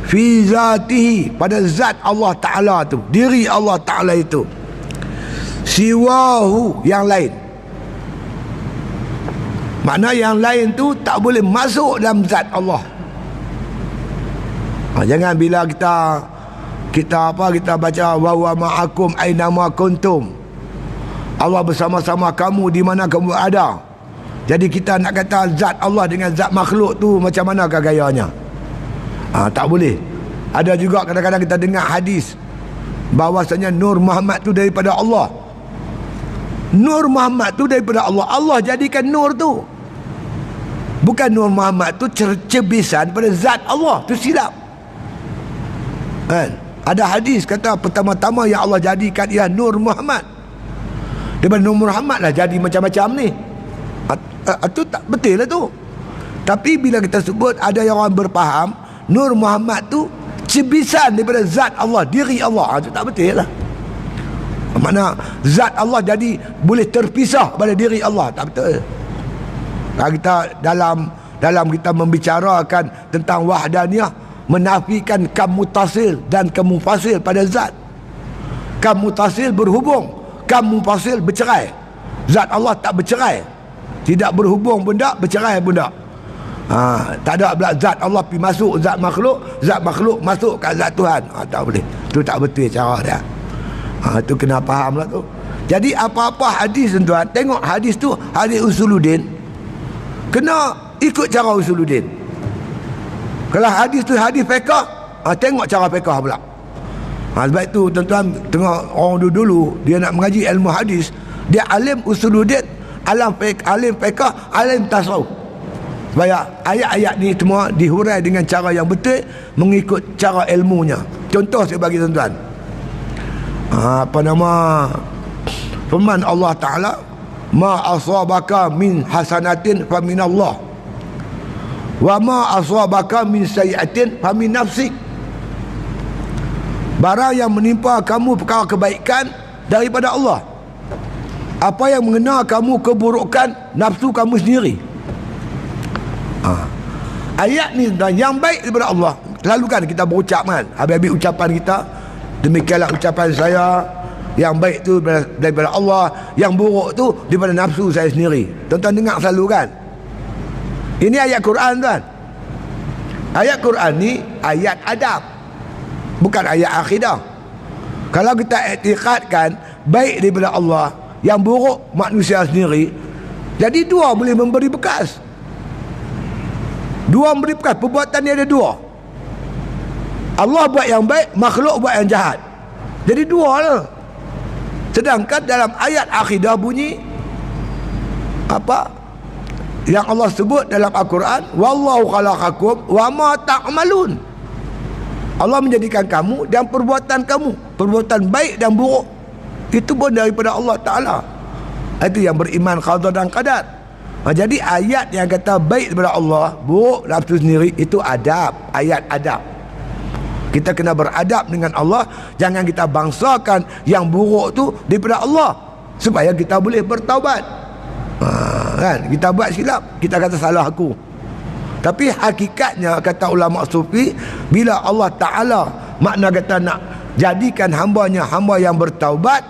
fi zatihi, pada zat Allah Ta'ala tu, diri Allah Ta'ala itu, siwahu, yang lain. Makna yang lain tu tak boleh masuk dalam zat Allah. Jangan bila kita baca wa huwa ma'akum aina ma kuntum, Allah bersama-sama kamu di mana kamu ada. Jadi kita nak kata zat Allah dengan zat makhluk tu macam manakah gayanya? Tak boleh. Ada juga kadang-kadang kita dengar hadis bahawasanya Nur Muhammad tu daripada Allah. Nur Muhammad tu daripada Allah. Allah jadikan nur tu. Bukan Nur Muhammad tu cebisan pada zat Allah. Tu silap. Kan? Ada hadis kata pertama-tama yang Allah jadikan ialah Nur Muhammad. Daripada Nur Muhammad lah jadi macam-macam ni. Itu tak betul lah tu. Tapi bila kita sebut, ada yang orang berfaham Nur Muhammad tu cebisan daripada zat Allah, diri Allah. Itu tak betul lah. Makna zat Allah jadi boleh terpisah pada diri Allah. Tak betul. Kita dalam kita membicarakan tentang wahdaniyah, menafikan kamutasil dan kamufasil pada zat. Kamutasil berhubung, kamufasil bercerai. Zat Allah tak bercerai, tidak berhubung pun tak, bercerai pun tak. Tak ada pula zat Allah pergi masuk zat makhluk masuk kat zat Tuhan. Tak boleh. Tu tak betul cara dia. Tu kena faham lah tu. Jadi apa-apa hadis tuan, tengok hadis tu hadis usuluddin, kena ikut cara usuluddin. Kalau hadis tu hadis fiqh, tengok cara fiqh pula. Sebab itu tuan-tuan, tengok orang dulu dia nak mengaji ilmu hadis, dia alim usuluddin, alim fiqh, alim tasawuf. Supaya ayat-ayat ni semua dihurai dengan cara yang betul, mengikut cara ilmunya. Contoh saya bagi tuan-tuan, firman Allah Ta'ala, ma asabaka min hasanatin fa min Allah wa ma asabaka min sayyi'atin fa min nafsik. Barang yang menimpa kamu perkara kebaikan daripada Allah, apa yang mengenal kamu keburukan nafsu kamu sendiri. Ayat ni yang baik daripada Allah. Selalu kan kita berucap kan, habis-habis ucapan kita, demikianlah ucapan saya, yang baik tu daripada Allah, yang buruk tu daripada nafsu saya sendiri. Tuan-tuan dengar selalu kan. Ini ayat Quran tuan. Ayat Quran ni ayat adab, bukan ayat akidah. Kalau kita iktikadkan baik daripada Allah, yang buruk manusia sendiri, jadi dua boleh memberi bekas. Dua memberi bekas, perbuatan ni ada dua. Allah buat yang baik, makhluk buat yang jahat. Jadi dua lah. Sedangkan dalam ayat akidah bunyi apa yang Allah sebut dalam Al-Quran, wallahu khalaqakum wa ma ta'malun. Allah menjadikan kamu dan perbuatan kamu, perbuatan baik dan buruk, itu pun daripada Allah Ta'ala. Itu yang beriman qada dan qadar. Jadi ayat yang kata baik daripada Allah, buruk nafsu sendiri, itu adab, ayat adab. Kita kena beradab dengan Allah. Jangan kita bangsakan yang buruk tu daripada Allah, supaya kita boleh bertaubat. Kan? Kita buat silap, kita kata salah aku. Tapi hakikatnya kata ulama sufi, bila Allah Ta'ala makna kata nak jadikan hambanya hamba yang bertaubat,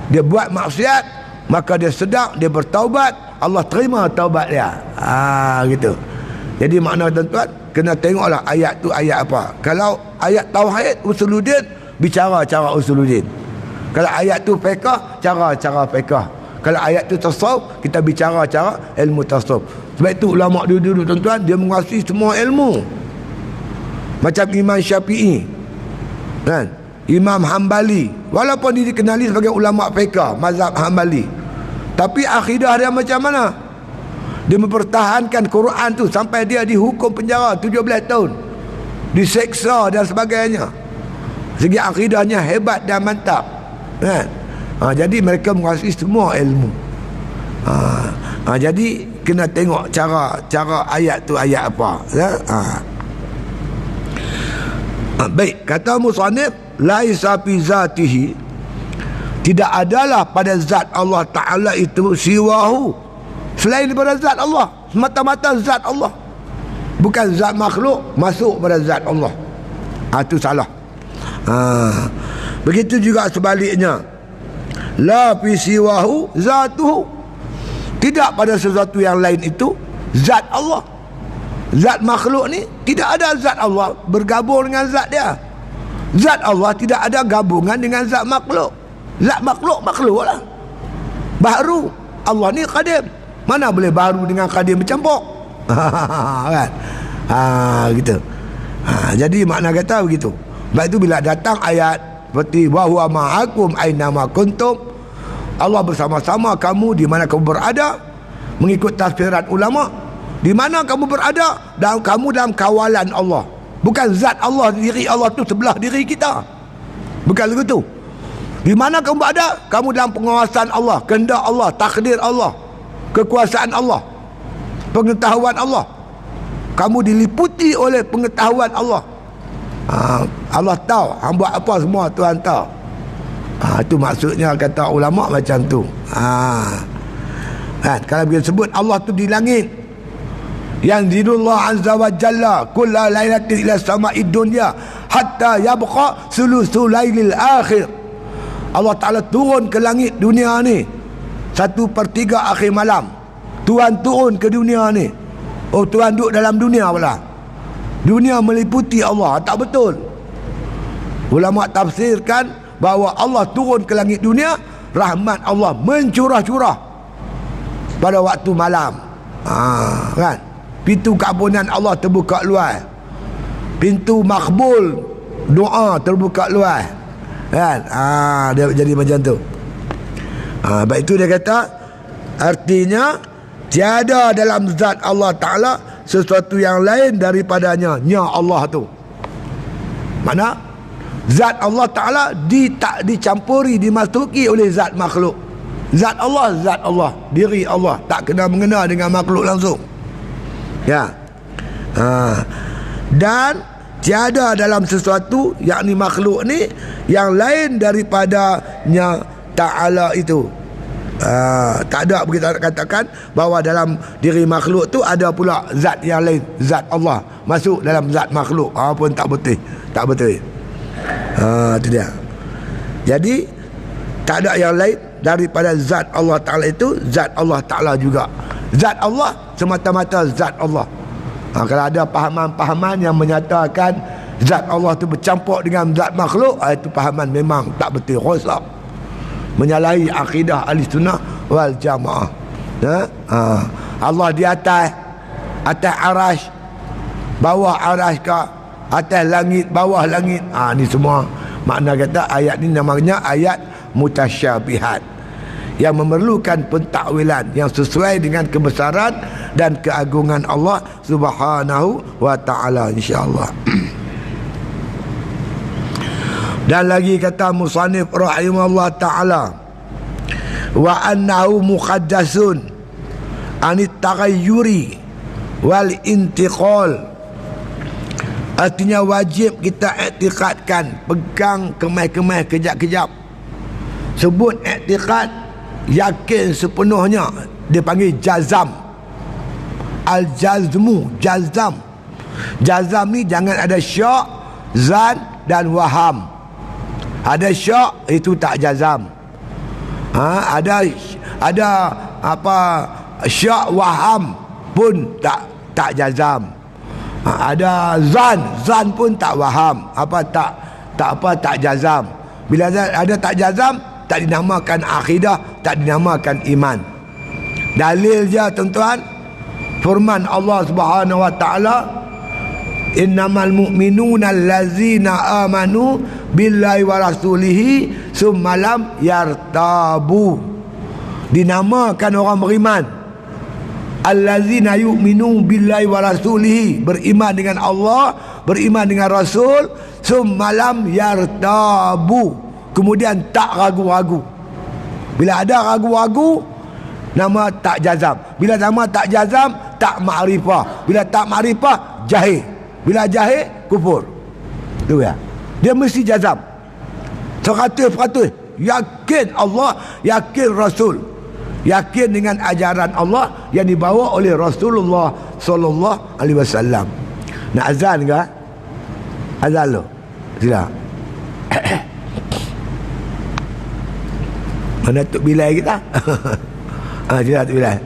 dia buat maksiat, maka dia sedar, dia bertaubat, Allah terima taubat dia. Gitu. Jadi makna tuan-tuan, kena tengoklah ayat tu ayat apa. Kalau ayat tauhid usuluddin, bicara cara usuluddin. Kalau ayat tu fiqh, cara fiqh. Kalau ayat tu tasawuf, kita bicara cara ilmu tasawuf. Sebab itu ulama dulu tuan-tuan, dia menguasai semua ilmu. Macam Imam Syafi'i, kan? Imam Hambali, walaupun dia dikenali sebagai ulama fiqh mazhab Hambali, tapi akidah dia macam mana? Dia mempertahankan Quran tu sampai dia dihukum penjara 17 tahun, diseksa dan sebagainya. Segi akidahnya hebat dan mantap, kan? Jadi mereka menguasai semua ilmu. Jadi kena tengok cara ayat tu ayat apa, ya? Baik, kata musannif, laisa fi zatihi, tidak adalah pada zat Allah Ta'ala itu siwahu, selain daripada zat Allah, semata-mata zat Allah, bukan zat makhluk masuk pada zat Allah. Itu salah. Begitu juga sebaliknya, la fi siwahu zatuhu, tidak pada sesuatu yang lain itu zat Allah. Zat makhluk ni tidak ada zat Allah bergabung dengan zat dia. Zat Allah tidak ada gabungan dengan zat makhluk. Zat makhluk lah, baru. Allah ni qadim, mana boleh baru dengan qadim bercampur. Kan? Gitu. Jadi makna kata begitu. Sebab itu bila datang ayat seperti wa huwa ma'akum aina ma kuntum, Allah bersama-sama kamu di mana kamu berada, mengikut tafsiran ulama, di mana kamu berada, dan kamu dalam kawalan Allah. Bukan zat Allah, diri Allah tu sebelah diri kita, bukan begitu. Di mana kamu berada, kamu dalam pengawasan Allah, kehendak Allah, takdir Allah, kekuasaan Allah, pengetahuan Allah. Kamu diliputi oleh pengetahuan Allah. Allah tahu hang buat apa semua, Tuhan tahu. Itu maksudnya kata ulama macam tu. Kalau kita sebut Allah tu di langit, yang zilullah azza wa jalla kulla lailatin ila sama'id dunya hatta yabqa sulusul lailil akhir. Allah Ta'ala turun ke langit dunia ni 1/3 akhir malam. Tuhan turun ke dunia ni. Oh, Tuhan duduk dalam dunia pula. Dunia meliputi Allah. Tak betul. Ulama tafsirkan bahawa Allah turun ke langit dunia, rahmat Allah mencurah-curah pada waktu malam. Kan? Pintu keampunan Allah terbuka luas. Pintu makbul doa terbuka luas. Kan? Dia jadi macam tu. Baik itu dia kata, artinya tiada dalam zat Allah Ta'ala sesuatu yang lain daripadanya, nya Allah tu. Mana zat Allah Ta'ala tak dicampuri, dimasuki oleh zat makhluk. Zat Allah, diri Allah tak kena mengena dengan makhluk langsung, ya. Dan tiada dalam sesuatu, yakni makhluk ni, yang lain daripadanya Ta'ala itu. Tak ada kita katakan bahawa dalam diri makhluk tu ada pula zat yang lain, zat Allah masuk dalam zat makhluk. Pun tak betul. Itu dia. Jadi tak ada yang lain daripada zat Allah Ta'ala itu, zat Allah Ta'ala juga. Zat Allah semata-mata zat Allah. Kalau ada pahaman-pahaman yang menyatakan zat Allah itu bercampur dengan zat makhluk, itu pahaman memang tak betul, rosak, menyalahi akidah ahli sunnah wal jamaah. Allah di atas arash, bawah arash ke, atas langit, bawah langit. Ni semua makna kata ayat ni namanya ayat mutasyabihat, yang memerlukan pentakwilan yang sesuai dengan kebesaran dan keagungan Allah Subhanahu wa ta'ala, insya-Allah. Dan lagi kata musannif rahimahullah ta'ala, wa annahu muqaddasun anit taghayyuri wal intiqal. Artinya wajib kita iktikadkan, pegang kemah-kemah kejap-kejap. Sebut iktikad, yakin sepenuhnya, dia panggil jazam. Al-jazmu, jazam. Jazam ni jangan ada syak, zan dan waham. Ada syak, itu tak jazam. Ada apa, syak, waham pun tak jazam. Ada zan pun tak faham. Tak jazam. Bila ada tak jazam, tak dinamakan akidah, tak dinamakan iman. Dalil je tuan-tuan, firman Allah Subhanahu wa taala, innamal mu'minuna allazina amanu billahi wa rasulihi summa lam yartabu. Dinamakan orang beriman allazina yu'minu billahi wa rasulihi, beriman dengan Allah, beriman dengan Rasul, summa lam yartabu, kemudian tak ragu-ragu. Bila ada ragu-ragu, nama tak jazam. Bila nama tak jazam, tak ma'rifah. Bila tak ma'rifah, jahil. Bila jahil, kufur. Tu ya. Dia mesti jazam 100%. Yakin Allah, yakin Rasul, yakin dengan ajaran Allah yang dibawa oleh Rasulullah sallallahu alaihi wasallam. Nak azan ke? Azan lo. Sila. Mana Tok Bilal kita? Sila Tok Bilal.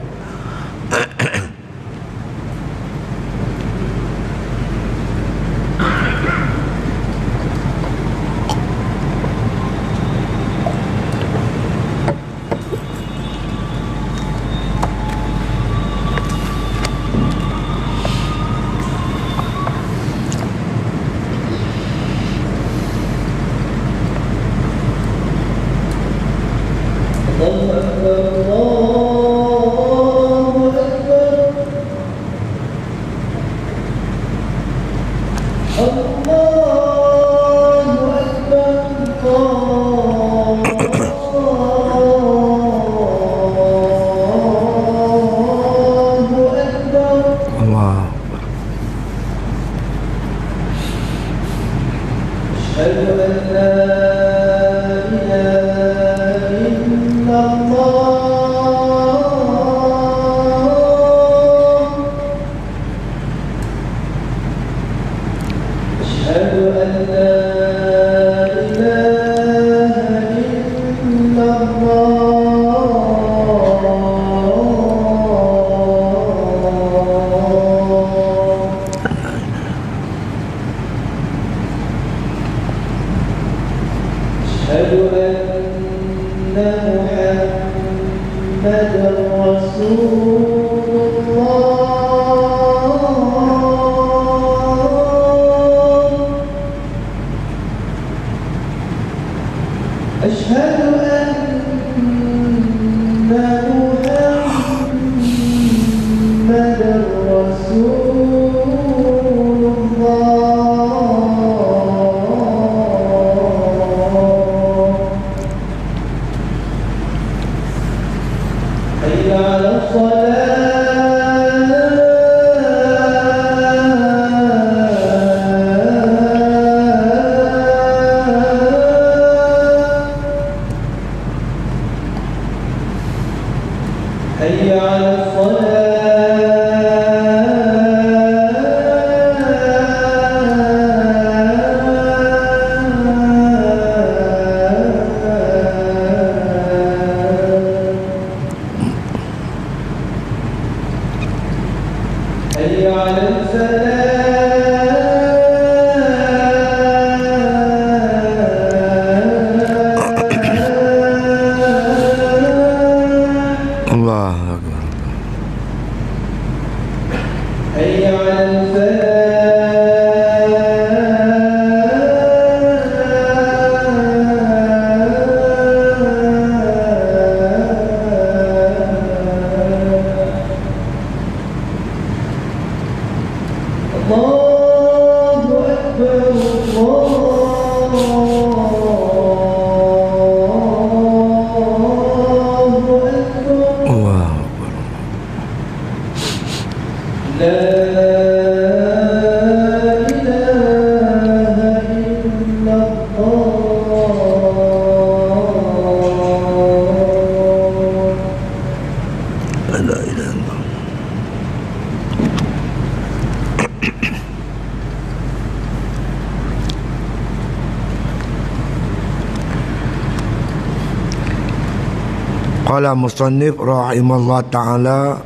Qala musannif rahimallahu ta'ala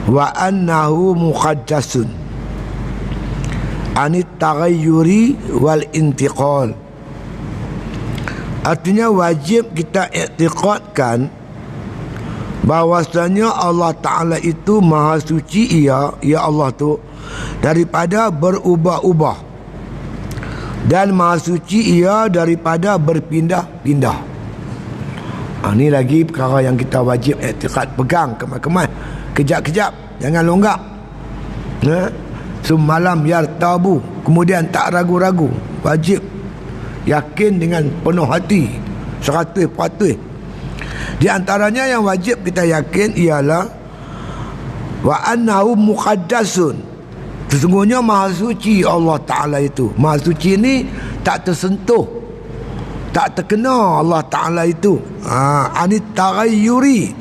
wa annahu muqaddasun anit taghayyuri wal intiqal. Artinya wajib kita i'tiqadkan bahwasanya Allah Ta'ala itu maha suci, ya Allah tu, daripada berubah-ubah, dan maha suci ia daripada berpindah-pindah. Ni lagi perkara yang kita wajib i'tiqad, pegang kemai-kemai, kejap-kejap, jangan longgak. Semalam yartabu, kemudian tak ragu-ragu, wajib yakin dengan penuh hati 100%. Di antaranya yang wajib kita yakin ialah wa annahu muqaddasun, sesungguhnya maha suci Allah Ta'ala itu. Maha suci ni tak tersentuh, tak terkena Allah Ta'ala itu anit taghayyuri,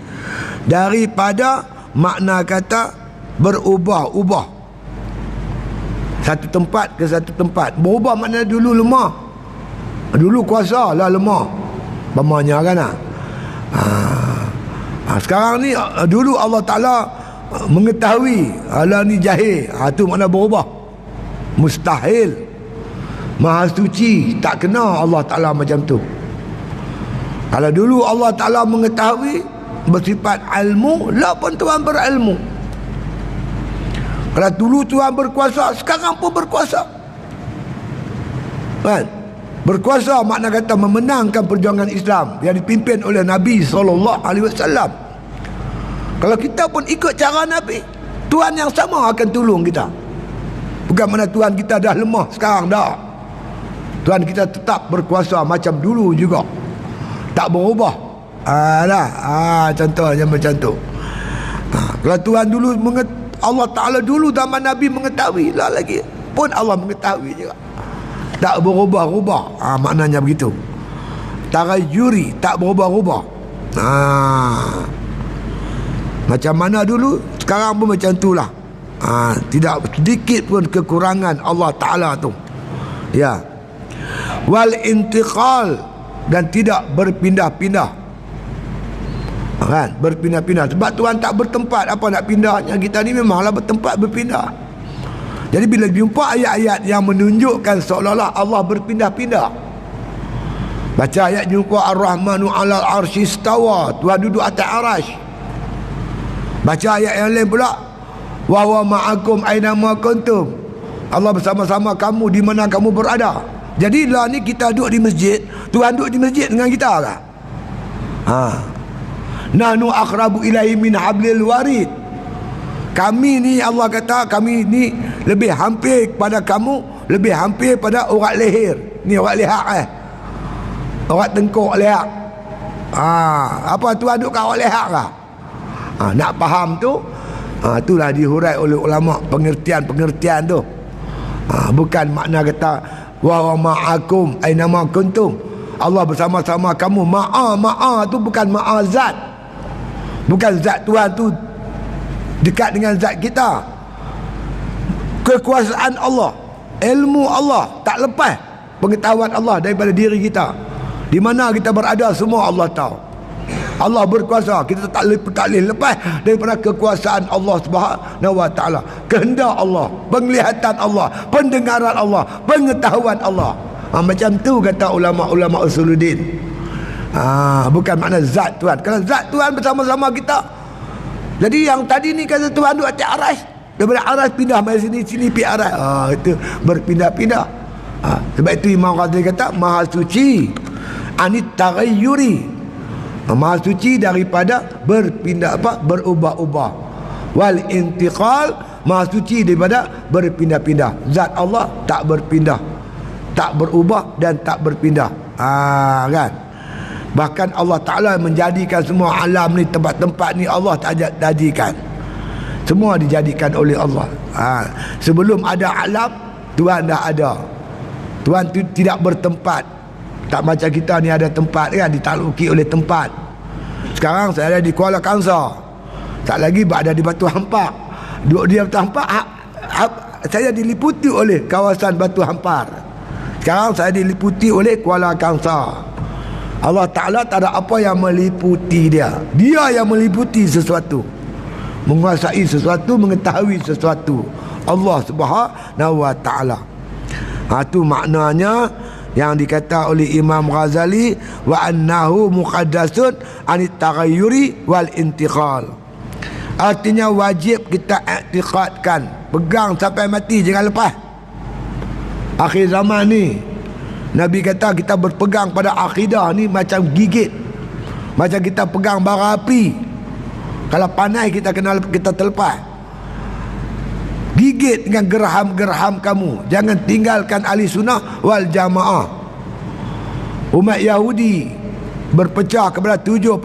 daripada makna kata berubah-ubah, satu tempat ke satu tempat. Berubah makna dulu lemah, dulu kuasa lah lemah, bamanya kan sekarang ni dulu Allah Ta'ala mengetahui Allah ni jahil, tu makna berubah, mustahil. Maha suci tak kena Allah Ta'ala macam tu. Kalau dulu Allah Ta'ala mengetahui, bersifat ilmu, lah pun Tuhan berilmu. Kalau dulu Tuhan berkuasa, sekarang pun berkuasa kan? Berkuasa makna kata memenangkan perjuangan Islam yang dipimpin oleh Nabi SAW. Kalau kita pun ikut cara Nabi, Tuhan yang sama akan tolong kita. Bukan mana Tuhan kita dah lemah sekarang, dah. Tuhan kita tetap berkuasa macam dulu juga, tak berubah. Contohnya macam tu. Kalau Tuhan dulu Allah Ta'ala dulu zaman Nabi mengetahui, lah lagi pun Allah mengetahui juga, tak berubah-ubah. Maknanya begitu. Taghayyuri, tak berubah-ubah. Macam mana dulu, sekarang pun macam itulah. Tidak sedikit pun kekurangan Allah Ta'ala tu. Ya. Wal intiqal, dan tidak berpindah-pindah. Kan? Berpindah-pindah. Sebab Tuhan tak bertempat, apa nak pindahnya? Kita ni memanglah bertempat, berpindah. Jadi bila jumpa ayat-ayat yang menunjukkan seolah-olah Allah berpindah-pindah, baca ayat jumpa Ar-Rahmanu 'alal 'arsy istawa, Tuhan duduk atas arasy. Baca ayat yang lain pula, wa huwa ma'akum aina ma kuntum, Allah bersama-sama kamu di mana kamu berada. Jadi lah ni kita duduk di masjid, Tuhan duduk di masjid dengan kita lah. Nahnu aqrabu ilaihi min hablil warid, kami ni Allah kata, kami ni lebih hampir kepada kamu, lebih hampir pada urat leher. Ni urat leher urat tengkuk leher. Apa Tuhan duduk kat urat leher lah. Nak faham tu, itulah dihurai oleh ulama pengertian tu. Bukan makna kata wa ma'akum aina ma kuntum, Allah bersama-sama kamu. Ma'a tu bukan ma'a zat, bukan zat Tuhan tu dekat dengan zat kita. Kekuasaan Allah, ilmu Allah tak lepas pengetahuan Allah daripada diri kita. Di mana kita berada semua Allah tahu. Allah berkuasa, kita tak boleh lepas daripada kekuasaan Allah Subhanahu wa taala. Kehendak Allah, penglihatan Allah, pendengaran Allah, pengetahuan Allah. Macam tu kata ulama-ulama usuluddin. Bukan makna zat Tuhan. Kalau zat Tuhan bersama-sama kita. Jadi yang tadi ni kata Tuhan duduk atas arasy, daripada arasy pindah mari sini pi arasy. Itu berpindah-pindah. Sebab itu Imam Ghazali kata maha suci anit taghayyuri, maha suci daripada berubah-ubah. Wal intiqal, maha suci daripada berpindah-pindah. Zat Allah tak berpindah, tak berubah dan tak berpindah. Kan? Bahkan Allah Ta'ala menjadikan semua alam ni, tempat-tempat ni Allah tak jadikan. Semua dijadikan oleh Allah. Sebelum ada alam, Tuhan dah ada. Tuhan tu tidak bertempat. Tak macam kita ni ada tempat kan, ditakluki oleh tempat. Sekarang saya ada di Kuala Kangsar, tak lagi ada di Batu Hampar. Duduk di Batu Hampar, saya diliputi oleh kawasan Batu Hampar. Sekarang saya diliputi oleh Kuala Kangsar. Allah Ta'ala tak ada apa yang meliputi dia, dia yang meliputi sesuatu. menguasai sesuatu, mengetahui sesuatu. Allah Subhanahu wa taala. Itu maknanya yang dikata oleh Imam Ghazali, wa annahu muqaddasun anit taghayyuri wal intiqal. Artinya wajib kita i'tiqadkan, pegang sampai mati, jangan lepas. Akhir zaman ni Nabi kata kita berpegang pada akidah ni macam gigit, macam kita pegang bara api. Kalau panas kita terlepas. Gigit dengan geraham-geraham kamu. Jangan tinggalkan ahli sunnah wal jamaah. Umat Yahudi berpecah kepada 71.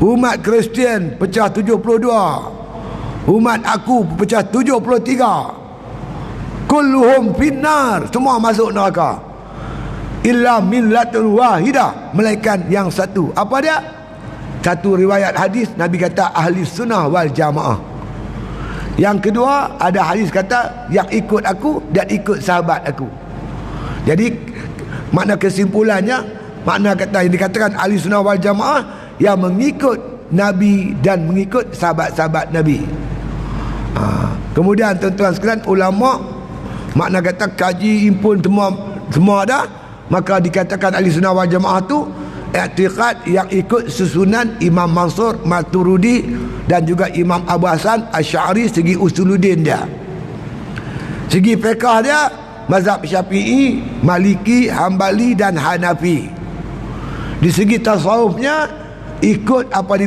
Umat Kristian pecah 72. Umat aku pecah 73. Kulluhum finnar, semua masuk neraka. Illa millatul wahidah, melainkan yang satu. Apa dia? Satu riwayat hadis Nabi kata ahli sunnah wal jamaah. Yang kedua ada hadis kata yang ikut aku dan ikut sahabat aku. Jadi makna kesimpulannya, makna kata yang dikatakan ahli sunnah wal jamaah yang mengikut Nabi dan mengikut sahabat-sahabat Nabi. Kemudian tuan-tuan sekalian, ulama makna kata kaji impun semua ada, maka dikatakan ahli sunnah wal jamaah tu i'tiqad yang ikut susunan Imam Mansur Maturidi dan juga Imam Abu Hasan Asy'ari segi usuluddin dia. Segi fiqh dia mazhab Syafi'i, Maliki, Hambali dan Hanafi. Di segi tasawufnya ikut apa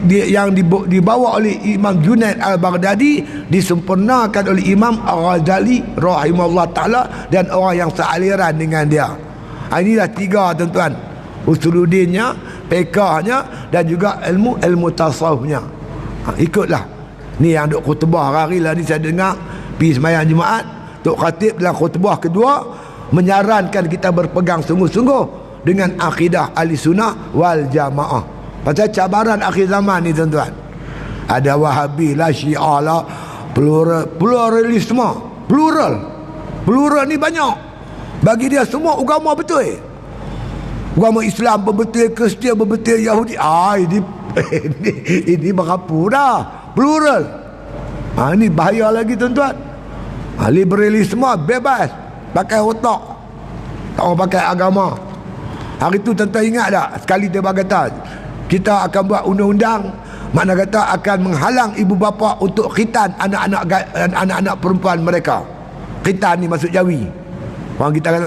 yang dibawa oleh Imam Junaid Al-Baghdadi, disempurnakan oleh Imam Al-Ghazali rahimahullah ta'ala dan orang yang sealiran dengan dia. Inilah tiga tuan-tuan, usuluddinnya, fiqhnya dan juga ilmu tasawufnya. Ikutlah. Ni yang duk khutbah hari lah ni saya dengar pergi sembahyang Jumaat, Tok Khatib dalam khutbah kedua menyarankan kita berpegang sungguh-sungguh dengan akidah ahli sunnah wal jamaah. Pasal cabaran akhir zaman ni tuan-tuan, ada Wahabi lah, Syiah lah, pluralisme, plural ni banyak. Bagi dia semua agama betul. Agama Islam berbetul, Kristian berbetul, Yahudi. Ini merapu dah. Plural. Ini bahaya lagi tuan-tuan. Liberalisme bebas, pakai otak, tak mau pakai agama. Hari tu tuan-tuan ingat tak, sekali dia berkata kita akan buat undang-undang, makna kata akan menghalang ibu bapa untuk khitan anak-anak perempuan mereka. Khitan ni maksud jawi. Orang kita kata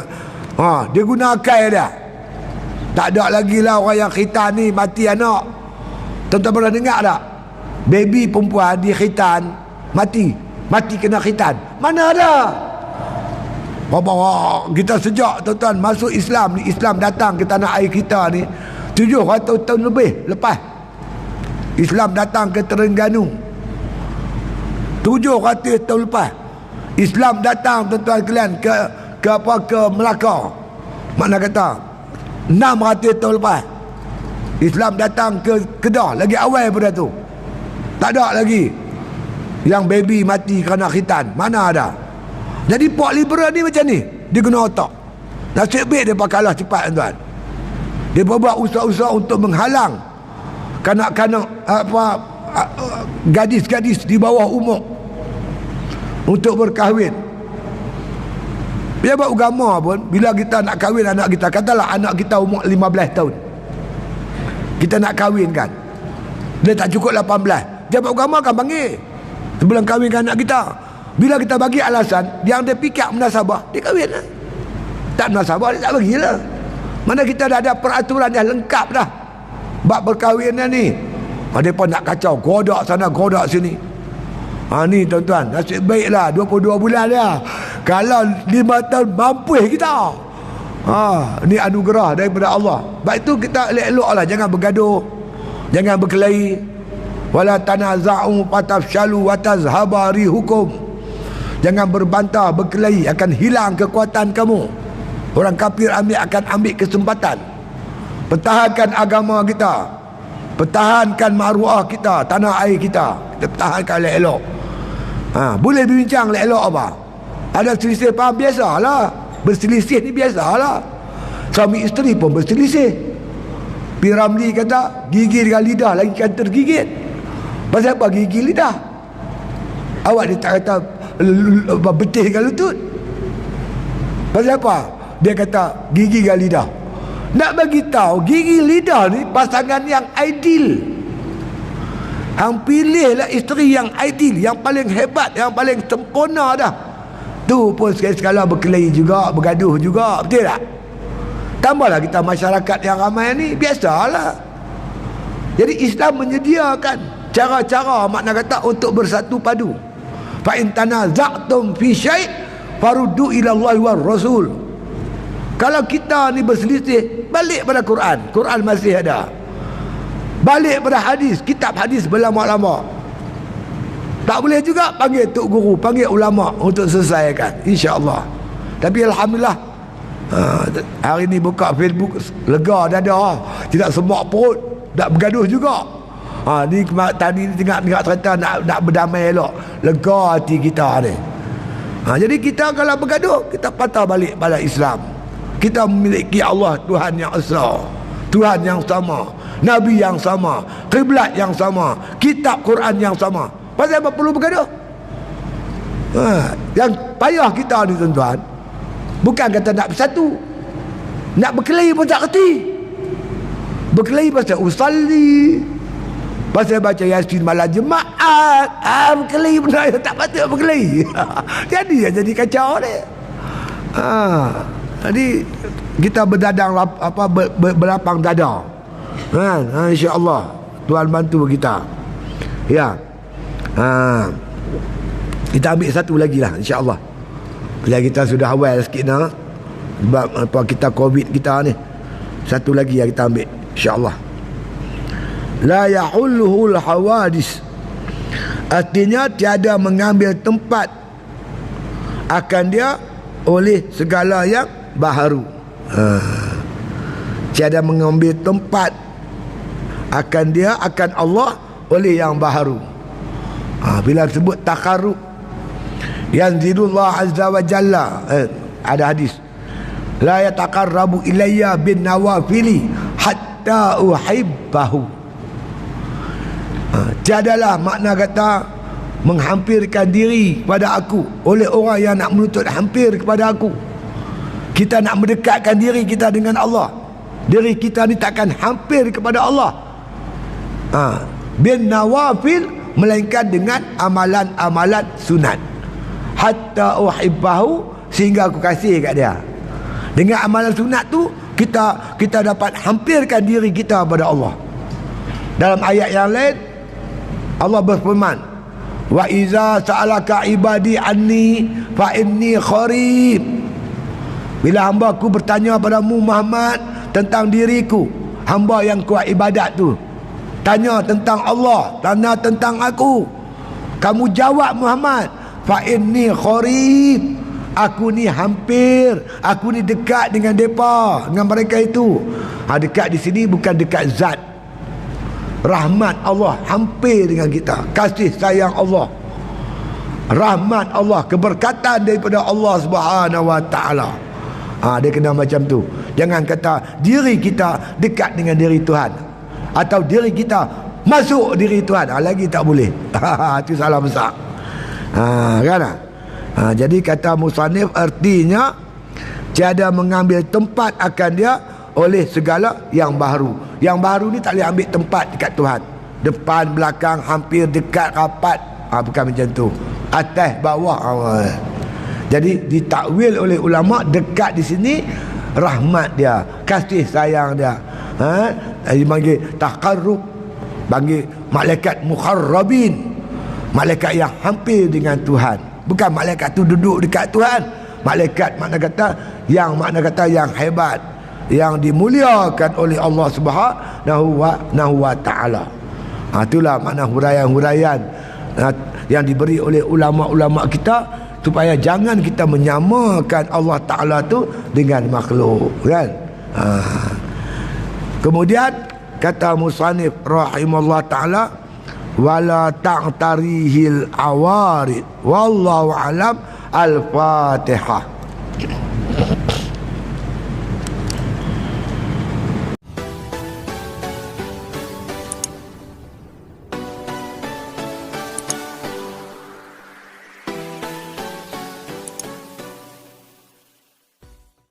dia guna akal dia. Tak ada lagi lah orang yang khitan ni mati anak. Tuan-tuan pernah dengar tak? Baby perempuan di khitan mati kena khitan. Mana ada? Bapak kita sejak tuan-tuan masuk Islam ni, Islam datang ke tanah air kita ni 700 tahun lebih lepas. Islam datang ke Terengganu 700 tahun lepas. Islam datang tuan-tuan kalian ke Melaka. Makna kata 600 tahun lepas. Islam datang ke Kedah lagi awal pada tu. Tak ada lagi yang baby mati kerana khitan. Mana ada? Jadi puak liberal ni macam ni, dia guna otak. Nasib baik dia kalah cepat tuan. Dia buat usaha-usaha untuk menghalang kanak-kanak gadis-gadis di bawah umur untuk berkahwin. Dia buat agama pun, bila kita nak kahwin anak kita, katalah anak kita umur 15 tahun, kita nak kahwinkan, dia tak cukup 18, dia buat agama akan panggil sebelum kahwinkan anak kita. Bila kita bagi alasan yang dia fikir munasabah, dia kahwin lah. Tak munasabah, dia tak bagilah. Mana kita dah ada peraturan dah lengkap dah bab perkahwinan ni. Dia pun nak kacau, godak sana godak sini. Ni tuan-tuan, nasib baiklah 22 bulan dia. Kalau 5 tahun mampu kita. Ni anugerah daripada Allah. Baik itu kita elok-eloklah, jangan bergaduh, jangan berkelahi. Wala tanaza'u fatafshalu wa tazhaba rihukum. Jangan berbantah, berkelahi, akan hilang kekuatan kamu. Orang kafir akan ambil kesempatan. Pertahankan agama kita, pertahankan maruah kita, tanah air kita. Kita pertahankan elok-elok. Boleh berbincang elok-elok apa? Ada selisih faham, biasalah. Berselisih ni biasalah. Suami isteri pun berselisih. P. Ramli kata gigit dengan lidah lagi kan tergigit. Pasal apa gigi lidah? Awak dia tak kata betihkan lutut. Pasal apa? Dia kata gigi dan lidah. Nak bagi tahu gigi lidah ni pasangan yang ideal. Hang pilihlah isteri yang ideal, yang paling hebat, yang paling sempurna dah. Tu pun sekali-sekala berkelahi juga, bergaduh juga, betul tak? Tambahlah kita masyarakat yang ramai ni, biasalah. Jadi Islam menyediakan cara-cara, makna kata, untuk bersatu padu. Fa in tanaza'tum fi syai' faruddu ila Allah war Rasul. Kalau kita ni berselisih, balik pada Quran. Quran masih ada. Balik pada hadis, kitab hadis berlama-lama. Tak boleh juga panggil tok guru, panggil ulama untuk selesaikan, insya-Allah. Tapi alhamdulillah, hari ni buka Facebook lega dada, tidak semak perut, tak bergaduh juga. Ni tadi ni tengok cerita nak berdamai elok, lega hati kita ni. Jadi kita kalau bergaduh, kita patah balik pada Islam. Kita memiliki Allah, Tuhan yang esa, Tuhan yang sama, Nabi yang sama, kiblat yang sama, kitab Quran yang sama. Pasal apa perlu bergaduh? Yang payah kita ni tuan-tuan, bukan kata nak bersatu, nak berkelahi pun tak kerti. Berkelahi pasal usalli, pasal baca Yasin malam Jumaat, berkelahi benda yang tak patut berkelahi. jadi kacau ni. Jadi kita berdadang berlapang dada. Insya-Allah Tuhan bantu kita. Ya. Kita ambil satu lagi lah, insya-Allah. Bila kita sudah awal sikit dah, sebab apa kita Covid kita ni. Satu lagi yang kita ambil, insya-Allah. La yahulluhul hawadis. Artinya tiada mengambil tempat akan dia oleh segala yang baharu. Tiada mengambil tempat akan dia, akan Allah, oleh yang baharu. Bila sebut takarrub, yanzilullah azza wa jalla, ada hadis, la yataqarrabu ilayya bin nawafili hatta uhibbahu. Tiadalah makna kata menghampirkan diri kepada aku oleh orang yang nak menuntut hampir kepada aku. Kita nak mendekatkan diri kita dengan Allah, diri kita ni takkan hampir kepada Allah bin nawafil, melainkan dengan amalan-amalan sunat. Hatta uhibbahu, sehingga aku kasih kat dia. Dengan amalan sunat tu kita dapat hampirkan diri kita pada Allah. Dalam ayat yang lain Allah berfirman, wa iza sa'alaka ibadi anni fa inni qarib. Bila hamba ku bertanya padamu Muhammad tentang diriku, hamba yang kuat ibadat tu, tanya tentang Allah, tanya tentang aku, kamu jawab Muhammad, fa inni qarib, aku ni hampir, aku ni dekat dengan depa, dengan mereka itu. Dekat di sini bukan dekat zat. Rahmat Allah hampir dengan kita, kasih sayang Allah, rahmat Allah, keberkatan daripada Allah Subhanahu wa taala. Dia kena macam tu. Jangan kata diri kita dekat dengan diri Tuhan, atau diri kita masuk diri Tuhan. Lagi tak boleh. Itu salah besar. Kan? Jadi kata musannif, artinya tiada mengambil tempat akan dia oleh segala yang baharu. Yang baharu ni tak boleh ambil tempat dekat Tuhan. Depan, belakang, hampir, dekat, rapat. Bukan macam tu. Atas, bawah. Jadi ditakwil oleh ulama, dekat di sini rahmat dia, kasih sayang dia. Dia panggil taqarrub, panggil malaikat mukharrabin, malaikat yang hampir dengan Tuhan. Bukan malaikat tu duduk dekat Tuhan. Malaikat makna kata yang hebat, yang dimuliakan oleh Allah Subhanahu wa taala. Itulah makna huraian-huraian yang diberi oleh ulama-ulama kita, supaya jangan kita menyamakan Allah Ta'ala tu dengan makhluk, kan? Kemudian kata musannif rahimahullah ta'ala, wala ta'tarihil awarid wallahu alam. Al-Fatihah.